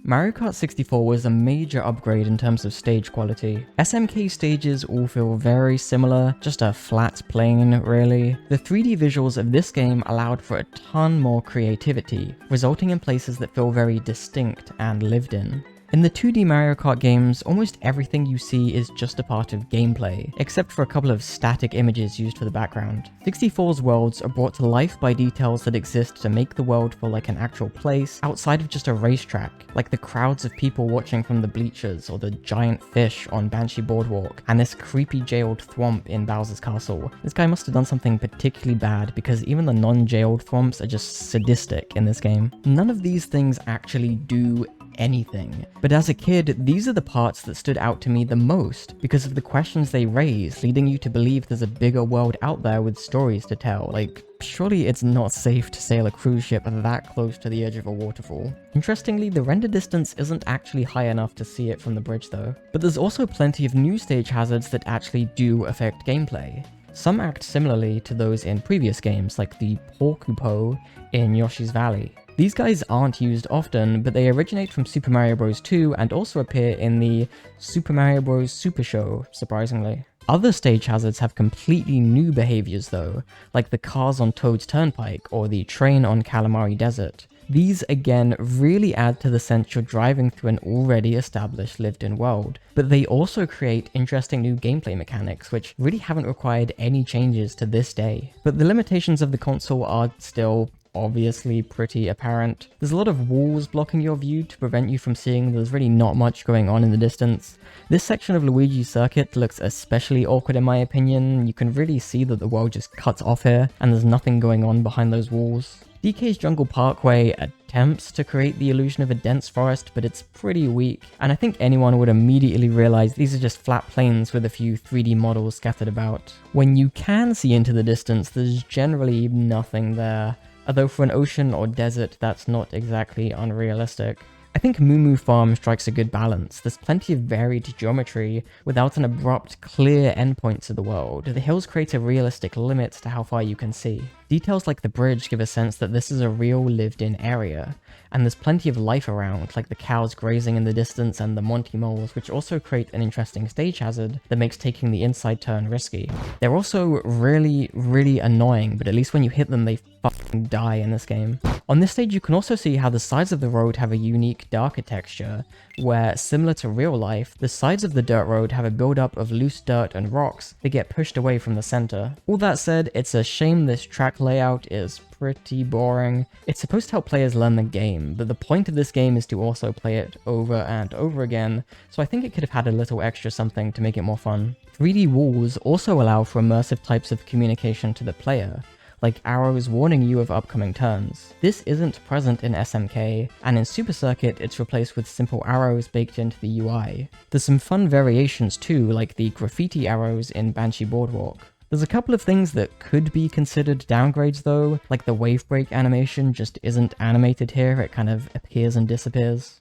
Mario Kart 64 was a major upgrade in terms of stage quality. SMK stages all feel very similar, just a flat plane really. The 3D visuals of this game allowed for a ton more creativity, resulting in places that feel very distinct and lived in. In the 2D Mario Kart games, almost everything you see is just a part of gameplay, except for a couple of static images used for the background. 64's worlds are brought to life by details that exist to make the world feel like an actual place, outside of just a racetrack, like the crowds of people watching from the bleachers, or the giant fish on Banshee Boardwalk, and this creepy jailed Thwomp in Bowser's Castle. This guy must have done something particularly bad, because even the non-jailed Thwomps are just sadistic in this game. None of these things actually do anything. But as a kid, these are the parts that stood out to me the most because of the questions they raise, leading you to believe there's a bigger world out there with stories to tell. Like, surely it's not safe to sail a cruise ship that close to the edge of a waterfall. Interestingly, the render distance isn't actually high enough to see it from the bridge though. But there's also plenty of new stage hazards that actually do affect gameplay. Some act similarly to those in previous games, like the Porcupo in Yoshi's Valley. These guys aren't used often, but they originate from Super Mario Bros. 2 and also appear in the Super Mario Bros. Super Show, surprisingly. Other stage hazards have completely new behaviors though, like the cars on Toad's Turnpike or the train on Calamari Desert. These again really add to the sense you're driving through an already established lived-in world, but they also create interesting new gameplay mechanics which really haven't required any changes to this day. But the limitations of the console are still obviously pretty apparent. There's a lot of walls blocking your view to prevent you from seeing there's really not much going on in the distance. This section of Luigi's Circuit looks especially awkward in my opinion. You can really see that the world just cuts off here and there's nothing going on behind those walls. DK's Jungle Parkway attempts to create the illusion of a dense forest, but it's pretty weak, and I think anyone would immediately realize these are just flat plains with a few 3D models scattered about. When you can see into the distance, there's generally nothing there, although for an ocean or desert that's not exactly unrealistic. I think Moo Moo Farm strikes a good balance. There's plenty of varied geometry without an abrupt, clear endpoint to the world. The hills create a realistic limit to how far you can see. Details like the bridge give a sense that this is a real lived-in area, and there's plenty of life around, like the cows grazing in the distance and the Monty moles, which also create an interesting stage hazard that makes taking the inside turn risky. They're also really annoying, but at least when you hit them they fucking die in this game. On this stage you can also see how the sides of the road have a unique darker texture, where, similar to real life, the sides of the dirt road have a build-up of loose dirt and rocks that get pushed away from the center. All that said, it's a shame this track layout is pretty boring. It's supposed to help players learn the game, but the point of this game is to also play it over and over again, so I think it could have had a little extra something to make it more fun. 3D walls also allow for immersive types of communication to the player, like arrows warning you of upcoming turns. This isn't present in SMK, and in Super Circuit it's replaced with simple arrows baked into the UI. There's some fun variations too, like the graffiti arrows in Banshee Boardwalk. There's a couple of things that could be considered downgrades though, like the wave break animation just isn't animated here, it kind of appears and disappears.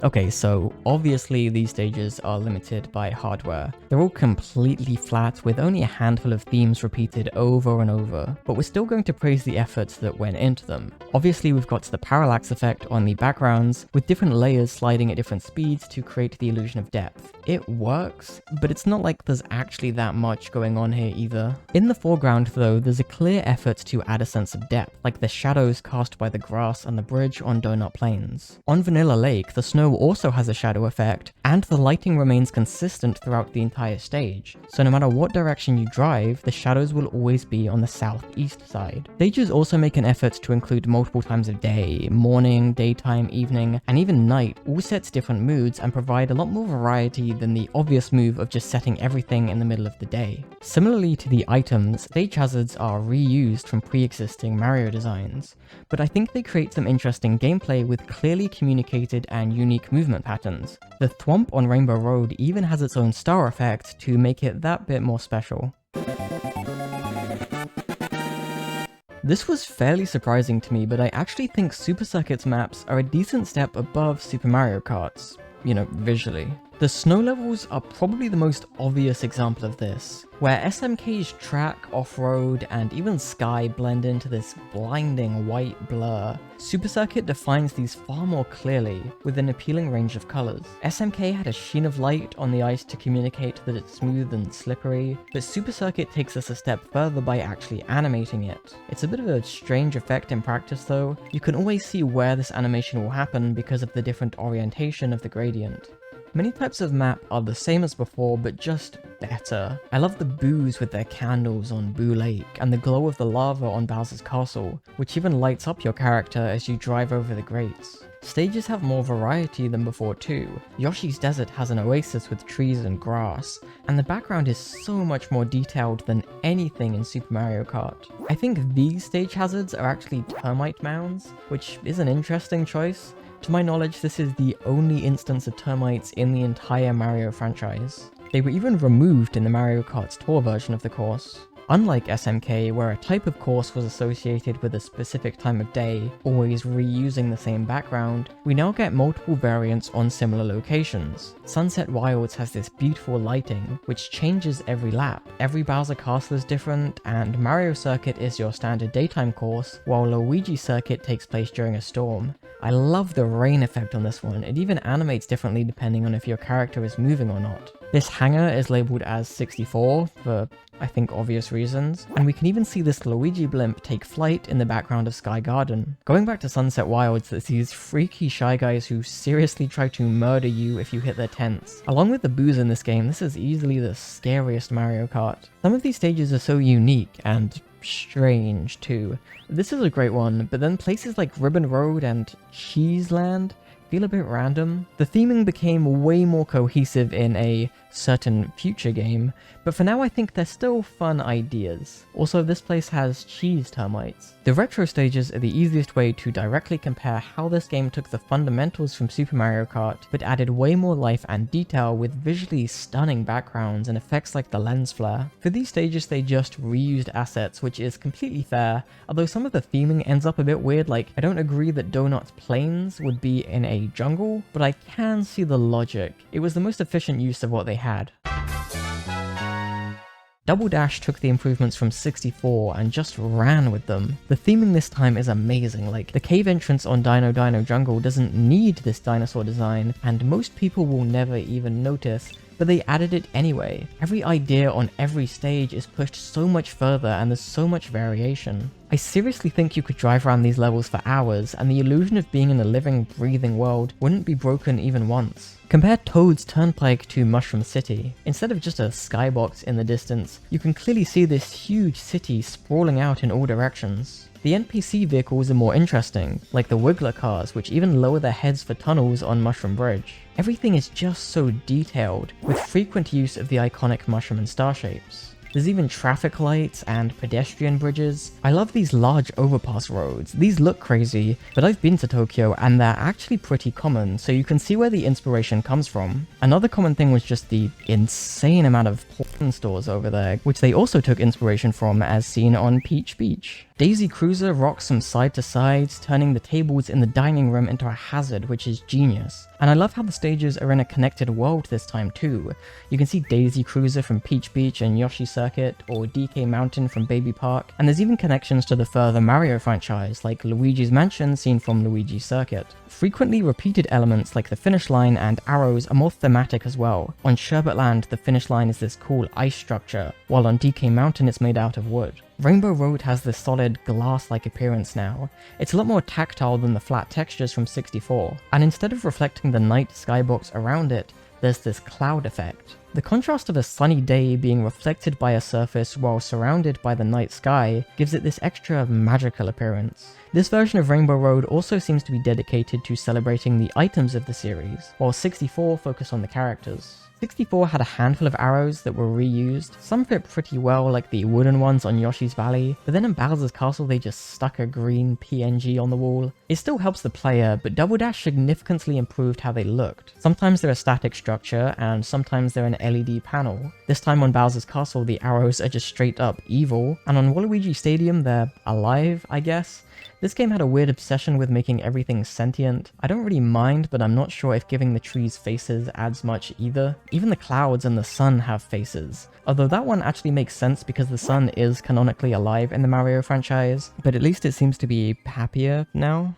Okay, so obviously these stages are limited by hardware. They're all completely flat with only a handful of themes repeated over and over, but we're still going to praise the efforts that went into them. Obviously we've got the parallax effect on the backgrounds, with different layers sliding at different speeds to create the illusion of depth. It works, but it's not like there's actually that much going on here either. In the foreground though, there's a clear effort to add a sense of depth, like the shadows cast by the grass and the bridge on Donut Plains. On Vanilla Lake, the snow also has a shadow effect, and the lighting remains consistent throughout the entire stage, so no matter what direction you drive, the shadows will always be on the southeast side. Stages also make an effort to include multiple times of day, morning, daytime, evening, and even night, all sets different moods and provide a lot more variety than the obvious move of just setting everything in the middle of the day. Similarly to the items, stage hazards are reused from pre-existing Mario designs, but I think they create some interesting gameplay with clearly communicated and unique movement patterns. The thwomp on Rainbow Road even has its own star effect to make it that bit more special. This was fairly surprising to me, but I actually think Super Circuit's maps are a decent step above Super Mario Kart's, you know, visually. The snow levels are probably the most obvious example of this, where SMK's track, off-road, and even sky blend into this blinding white blur. Super Circuit defines these far more clearly, with an appealing range of colors. SMK had a sheen of light on the ice to communicate that it's smooth and slippery, but Super Circuit takes us a step further by actually animating it. It's a bit of a strange effect in practice though. You can always see where this animation will happen because of the different orientation of the gradient. Many types of map are the same as before, but just better. I love the boos with their candles on Boo Lake, and the glow of the lava on Bowser's Castle, which even lights up your character as you drive over the grates. Stages have more variety than before too. Yoshi's Desert has an oasis with trees and grass, and the background is so much more detailed than anything in Super Mario Kart. I think these stage hazards are actually termite mounds, which is an interesting choice. To my knowledge, this is the only instance of termites in the entire Mario franchise. They were even removed in the Mario Kart's Tour version of the course. Unlike SMK, where a type of course was associated with a specific time of day, always reusing the same background, we now get multiple variants on similar locations. Sunset Wilds has this beautiful lighting, which changes every lap. Every Bowser Castle is different, and Mario Circuit is your standard daytime course, while Luigi Circuit takes place during a storm. I love the rain effect on this one, it even animates differently depending on if your character is moving or not. This hangar is labelled as 64 for, I think, obvious reasons, and we can even see this Luigi blimp take flight in the background of Sky Garden. Going back to Sunset Wilds, there's these freaky Shy Guys who seriously try to murder you if you hit their tents. Along with the boos in this game, this is easily the scariest Mario Kart. Some of these stages are so unique and strange too. This is a great one, but then places like Ribbon Road and Cheese Land feel a bit random. The theming became way more cohesive in a certain future game, but for now I think they're still fun ideas. Also, this place has cheese termites. The retro stages are the easiest way to directly compare how this game took the fundamentals from Super Mario Kart, but added way more life and detail with visually stunning backgrounds and effects like the lens flare. For these stages they just reused assets, which is completely fair, although some of the theming ends up a bit weird. Like, I don't agree that Donut's Plains would be in a jungle, but I can see the logic. It was the most efficient use of what they had. Double Dash took the improvements from 64 and just ran with them. The theming this time is amazing, like the cave entrance on Dino Dino Jungle doesn't need this dinosaur design, and most people will never even notice, but they added it anyway. Every idea on every stage is pushed so much further and there's so much variation. I seriously think you could drive around these levels for hours and the illusion of being in a living, breathing world wouldn't be broken even once. Compare Toad's Turnpike to Mushroom City. Instead of just a skybox in the distance, you can clearly see this huge city sprawling out in all directions. The NPC vehicles are more interesting, like the Wiggler cars, which even lower their heads for tunnels on Mushroom Bridge. Everything is just so detailed, with frequent use of the iconic mushroom and star shapes. There's even traffic lights and pedestrian bridges. I love these large overpass roads. These look crazy, but I've been to Tokyo and they're actually pretty common, so you can see where the inspiration comes from. Another common thing was just the insane amount of porn stores over there, which they also took inspiration from as seen on Peach Beach. Daisy Cruiser rocks from side to side, turning the tables in the dining room into a hazard, which is genius. And I love how the stages are in a connected world this time too. You can see Daisy Cruiser from Peach Beach and Yoshi Circuit, or DK Mountain from Baby Park, and there's even connections to the further Mario franchise, like Luigi's Mansion seen from Luigi Circuit. Frequently repeated elements like the finish line and arrows are more thematic as well. On Sherbetland, the finish line is this cool ice structure, while on DK Mountain it's made out of wood. Rainbow Road has this solid glass-like appearance now. It's a lot more tactile than the flat textures from 64, and instead of reflecting the night skybox around it, there's this cloud effect. The contrast of a sunny day being reflected by a surface while surrounded by the night sky gives it this extra magical appearance. This version of Rainbow Road also seems to be dedicated to celebrating the items of the series, while 64 focused on the characters. 64 had a handful of arrows that were reused. Some fit pretty well, like the wooden ones on Yoshi's Valley, but then in Bowser's Castle they just stuck a green PNG on the wall. It still helps the player, but Double Dash significantly improved how they looked. Sometimes they're a static structure, and sometimes they're an LED panel. This time on Bowser's Castle the arrows are just straight up evil, and on Waluigi Stadium they're alive, I guess. This game had a weird obsession with making everything sentient. I don't really mind, but I'm not sure if giving the trees faces adds much either. Even the clouds and the sun have faces. Although that one actually makes sense because the sun is canonically alive in the Mario franchise, but at least it seems to be happier now.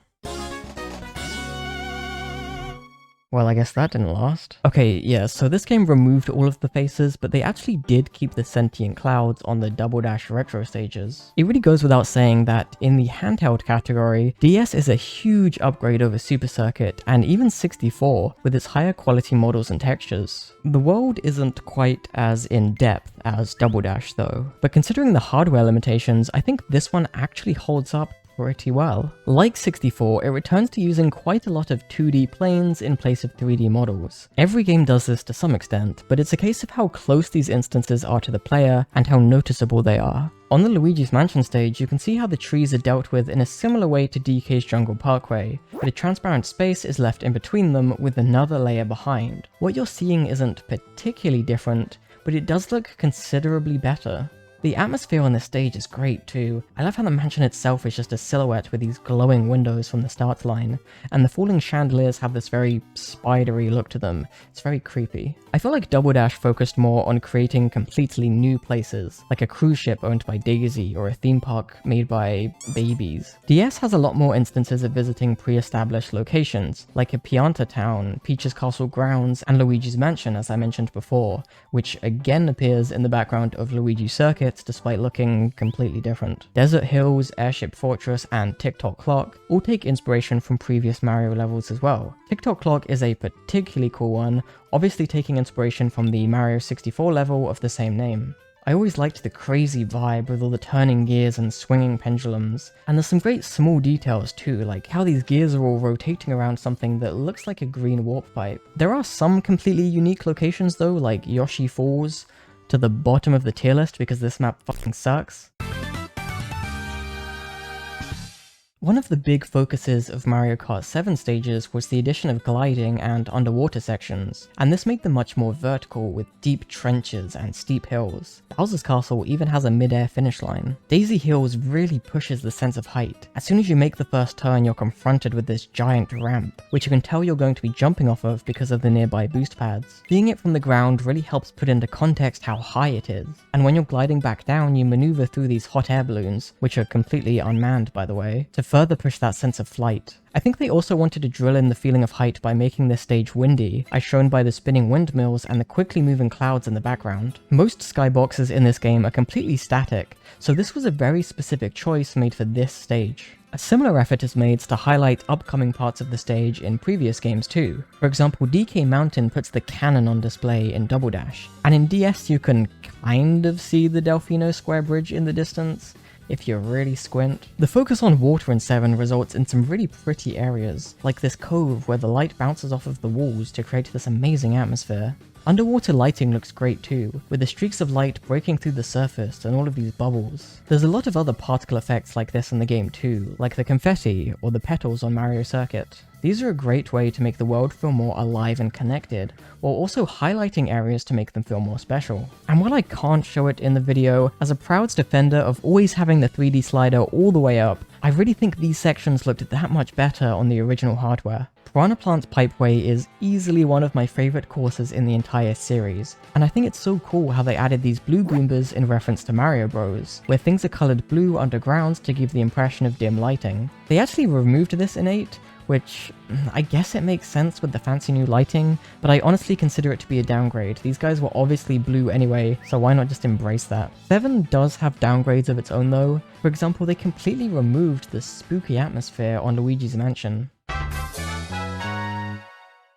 Well, I guess that didn't last. Okay, yeah, so this game removed all of the faces, but they actually did keep the sentient clouds on the Double Dash retro stages. It really goes without saying that in the handheld category, DS is a huge upgrade over Super Circuit and even 64 with its higher quality models and textures. The world isn't quite as in-depth as Double Dash though, but considering the hardware limitations, I think this one actually holds up pretty well. Like 64, it returns to using quite a lot of 2D planes in place of 3D models. Every game does this to some extent, but it's a case of how close these instances are to the player and how noticeable they are. On the Luigi's Mansion stage, you can see how the trees are dealt with in a similar way to DK's Jungle Parkway, but a transparent space is left in between them with another layer behind. What you're seeing isn't particularly different, but it does look considerably better. The atmosphere on this stage is great too. I love how the mansion itself is just a silhouette with these glowing windows from the start line, and the falling chandeliers have this very spidery look to them. It's very creepy. I feel like Double Dash focused more on creating completely new places, like a cruise ship owned by Daisy or a theme park made by babies. DS has a lot more instances of visiting pre-established locations, like a Pianta Town, Peach's Castle grounds, and Luigi's Mansion as I mentioned before, which again appears in the background of Luigi Circuit despite looking completely different. Desert Hills, Airship Fortress, and Tick-Tock Clock all take inspiration from previous Mario levels as well. Tick-Tock Clock is a particularly cool one, obviously taking inspiration from the Mario 64 level of the same name. I always liked the crazy vibe with all the turning gears and swinging pendulums, and there's some great small details too, like how these gears are all rotating around something that looks like a green warp pipe. There are some completely unique locations though, like Yoshi Falls, to the bottom of the tier list because this map fucking sucks. One of the big focuses of Mario Kart 7 stages was the addition of gliding and underwater sections, and this made them much more vertical with deep trenches and steep hills. Bowser's Castle even has a mid-air finish line. Daisy Hills really pushes the sense of height. As soon as you make the first turn, you're confronted with this giant ramp, which you can tell you're going to be jumping off of because of the nearby boost pads. Seeing it from the ground really helps put into context how high it is, and when you're gliding back down, you maneuver through these hot air balloons, which are completely unmanned by the way, to further push that sense of flight. I think they also wanted to drill in the feeling of height by making this stage windy, as shown by the spinning windmills and the quickly moving clouds in the background. Most skyboxes in this game are completely static, so this was a very specific choice made for this stage. A similar effort is made to highlight upcoming parts of the stage in previous games too. For example, DK Mountain puts the cannon on display in Double Dash, and in DS you can kind of see the Delfino Square Bridge in the distance, if you really squint. The focus on water in 7 results in some really pretty areas, like this cove where the light bounces off of the walls to create this amazing atmosphere. Underwater lighting looks great too, with the streaks of light breaking through the surface and all of these bubbles. There's a lot of other particle effects like this in the game too, like the confetti or the petals on Mario Circuit. These are a great way to make the world feel more alive and connected, while also highlighting areas to make them feel more special. And while I can't show it in the video, as a proud defender of always having the 3D slider all the way up, I really think these sections looked that much better on the original hardware. Piranha Plant's Pipeway is easily one of my favourite courses in the entire series, and I think it's so cool how they added these blue Goombas in reference to Mario Bros, where things are coloured blue underground to give the impression of dim lighting. They actually removed this in 8, which I guess it makes sense with the fancy new lighting, but I honestly consider it to be a downgrade. These guys were obviously blue anyway, so why not just embrace that? 7 does have downgrades of its own though. For example, they completely removed the spooky atmosphere on Luigi's Mansion.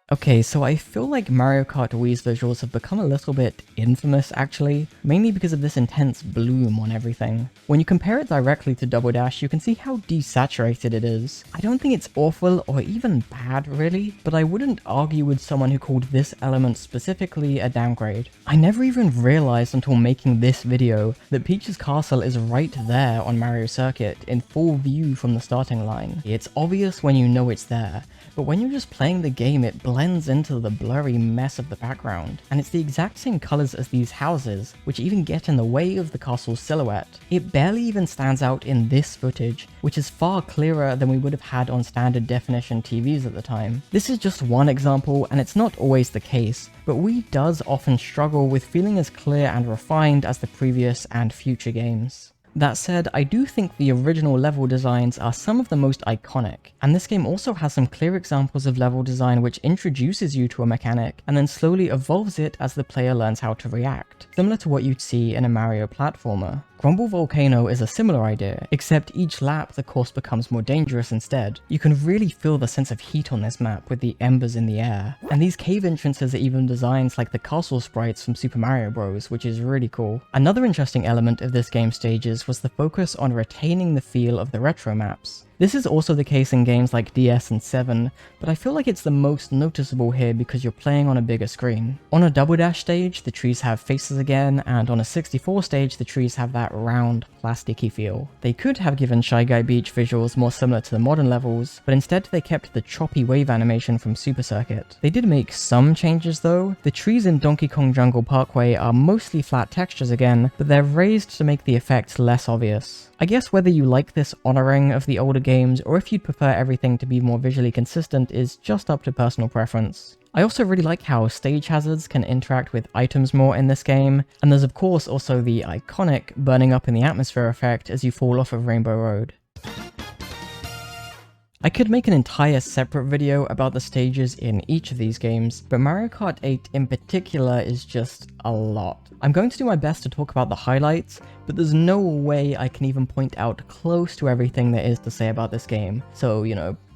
Okay, so I feel like Mario Kart Wii's visuals have become a little bit infamous actually, mainly because of this intense bloom on everything. When you compare it directly to Double Dash, you can see how desaturated it is. I don't think it's awful or even bad really, but I wouldn't argue with someone who called this element specifically a downgrade. I never even realized until making this video that Peach's castle is right there on Mario Circuit in full view from the starting line. It's obvious when you know it's there, but when you're just playing the game it blends into the blurry mess of the background, and it's the exact same colors as these houses, which even get in the way of the castle's silhouette. It barely even stands out in this footage, which is far clearer than we would have had on standard definition TVs at the time. This is just one example, and it's not always the case, but Wii does often struggle with feeling as clear and refined as the previous and future games. That said, I do think the original level designs are some of the most iconic, and this game also has some clear examples of level design which introduces you to a mechanic and then slowly evolves it as the player learns how to react, similar to what you'd see in a Mario platformer. Grumble Volcano is a similar idea, except each lap the course becomes more dangerous instead. You can really feel the sense of heat on this map with the embers in the air. And these cave entrances are even designs like the castle sprites from Super Mario Bros, which is really cool. Another interesting element of this game's stages was the focus on retaining the feel of the retro maps. This is also the case in games like DS and 7, but I feel like it's the most noticeable here because you're playing on a bigger screen. On a Double Dash stage, the trees have faces again, and on a 64 stage, the trees have that round, plasticky feel. They could have given Shy Guy Beach visuals more similar to the modern levels, but instead they kept the choppy wave animation from Super Circuit. They did make some changes though. The trees in Donkey Kong Jungle Parkway are mostly flat textures again, but they're raised to make the effect less obvious. I guess whether you like this honouring of the older games or if you'd prefer everything to be more visually consistent is just up to personal preference. I also really like how stage hazards can interact with items more in this game, and there's of course also the iconic burning up in the atmosphere effect as you fall off of Rainbow Road. I could make an entire separate video about the stages in each of these games, but Mario Kart 8 in particular is just a lot. I'm going to do my best to talk about the highlights, but there's no way I can even point out close to everything there is to say about this game, so,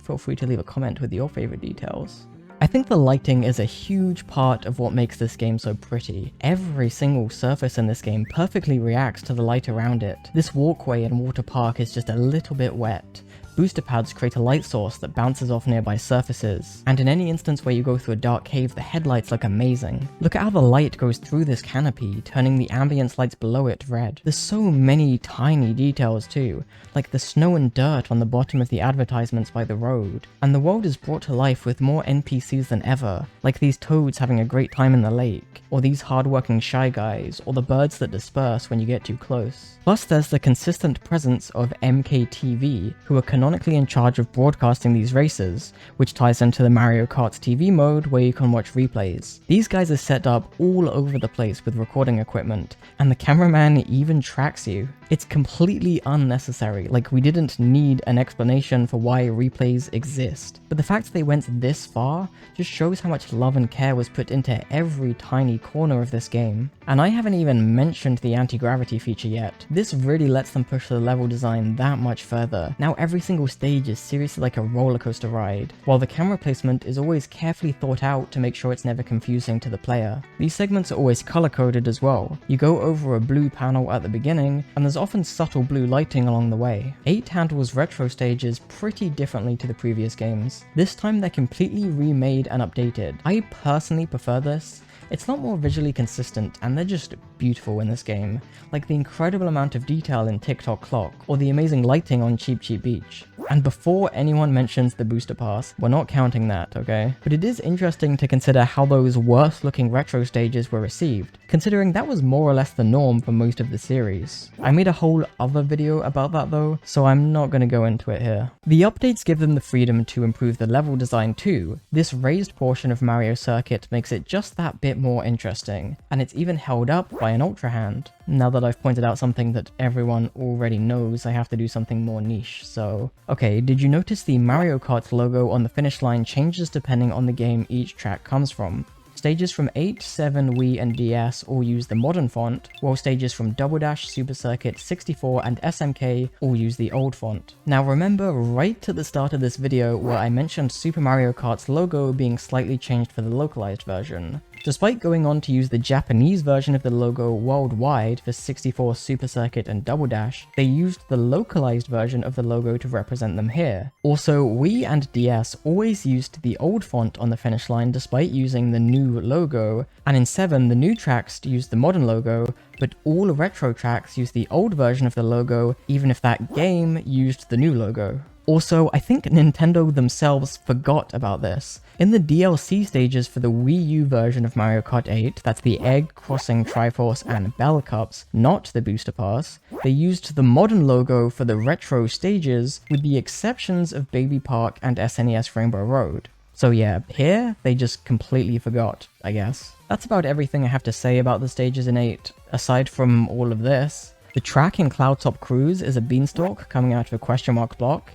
feel free to leave a comment with your favorite details. I think the lighting is a huge part of what makes this game so pretty. Every single surface in this game perfectly reacts to the light around it. This walkway in Water Park is just a little bit wet. Booster pads create a light source that bounces off nearby surfaces, and in any instance where you go through a dark cave, the headlights look amazing. Look at how the light goes through this canopy, turning the ambience lights below it red. There's so many tiny details too, like the snow and dirt on the bottom of the advertisements by the road. And the world is brought to life with more NPCs than ever, like these toads having a great time in the lake, or these hardworking Shy Guys, or the birds that disperse when you get too close. Plus there's the consistent presence of MKTV, who are canonically in charge of broadcasting these races, which ties into the Mario Kart TV mode where you can watch replays. These guys are set up all over the place with recording equipment, and the cameraman even tracks you. It's completely unnecessary, like we didn't need an explanation for why replays exist. But the fact they went this far just shows how much love and care was put into every tiny corner of this game. And I haven't even mentioned the anti-gravity feature yet. This really lets them push the level design that much further. Now every single stage is seriously like a roller coaster ride, while the camera placement is always carefully thought out to make sure it's never confusing to the player. These segments are always color coded as well. You go over a blue panel at the beginning, and there's often subtle blue lighting along the way. 8 handles retro stages pretty differently to the previous games. This time they're completely remade and updated. I personally prefer this, It's not more visually consistent, and they're just beautiful in this game, like the incredible amount of detail in Tick-Tock Clock, or the amazing lighting on Cheep Cheep Beach. And before anyone mentions the booster pass, we're not counting that, okay? But it is interesting to consider how those worse looking retro stages were received, considering that was more or less the norm for most of the series. I made a whole other video about that though, so I'm not going to go into it here. The updates give them the freedom to improve the level design too. This raised portion of Mario Circuit makes it just that bit more interesting, and it's even held up by an Ultra Hand. Now that I've pointed out something that everyone already knows, I have to do something more niche, so... Okay, did you notice the Mario Kart logo on the finish line changes depending on the game each track comes from? Stages from 8, 7, Wii, and DS all use the modern font, while stages from Double Dash, Super Circuit, 64, and SMK all use the old font. Now remember right at the start of this video where I mentioned Super Mario Kart's logo being slightly changed for the localized version. Despite going on to use the Japanese version of the logo worldwide for 64, Super Circuit, and Double Dash, they used the localized version of the logo to represent them here. Also, Wii and DS always used the old font on the finish line despite using the new logo, and in 7 the new tracks used the modern logo, but all retro tracks used the old version of the logo even if that game used the new logo. Also, I think Nintendo themselves forgot about this. In the DLC stages for the Wii U version of Mario Kart 8, that's the Egg, Crossing, Triforce, and Bell Cups, not the Booster Pass, they used the modern logo for the retro stages with the exceptions of Baby Park and SNES Rainbow Road. So yeah, here, they just completely forgot, I guess. That's about everything I have to say about the stages in 8, aside from all of this. The track in Cloudtop Cruise is a beanstalk coming out of a question mark block.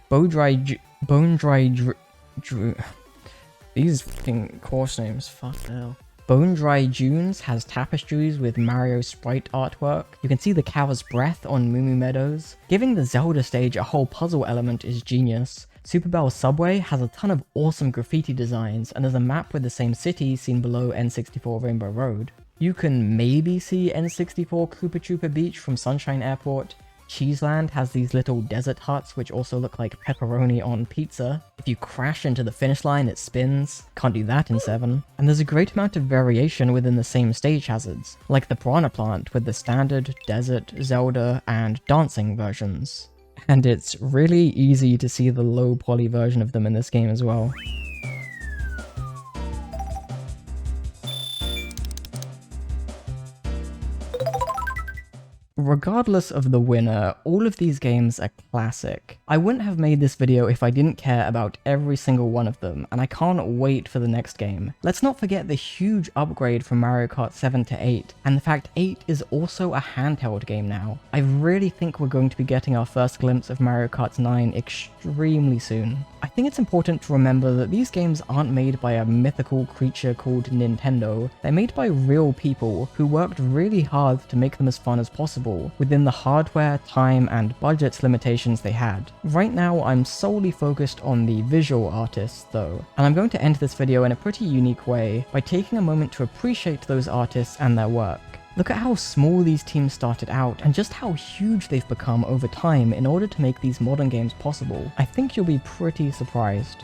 These fucking course names, fuck hell. Bone Dry Dunes has tapestries with Mario sprite artwork. You can see the cow's breath on Moo Moo Meadows. Giving the Zelda stage a whole puzzle element is genius. Super Bell Subway has a ton of awesome graffiti designs, and there's a map with the same city seen below N64 Rainbow Road. You can maybe see N64 Koopa Troopa Beach from Sunshine Airport. Cheeseland has these little desert huts which also look like pepperoni on pizza. If you crash into the finish line, it spins. Can't do that in 7. And there's a great amount of variation within the same stage hazards, like the Piranha Plant with the standard, desert, Zelda, and dancing versions. And it's really easy to see the low poly version of them in this game as well. Regardless of the winner, all of these games are classic. I wouldn't have made this video if I didn't care about every single one of them, and I can't wait for the next game. Let's not forget the huge upgrade from Mario Kart 7 to 8, and the fact 8 is also a handheld game now. I really think we're going to be getting our first glimpse of Mario Kart 9 extremely soon. I think it's important to remember that these games aren't made by a mythical creature called Nintendo. They're made by real people who worked really hard to make them as fun as possible, within the hardware, time, and budget limitations they had. Right now, I'm solely focused on the visual artists though, and I'm going to end this video in a pretty unique way by taking a moment to appreciate those artists and their work. Look at how small these teams started out, and just how huge they've become over time in order to make these modern games possible. I think you'll be pretty surprised.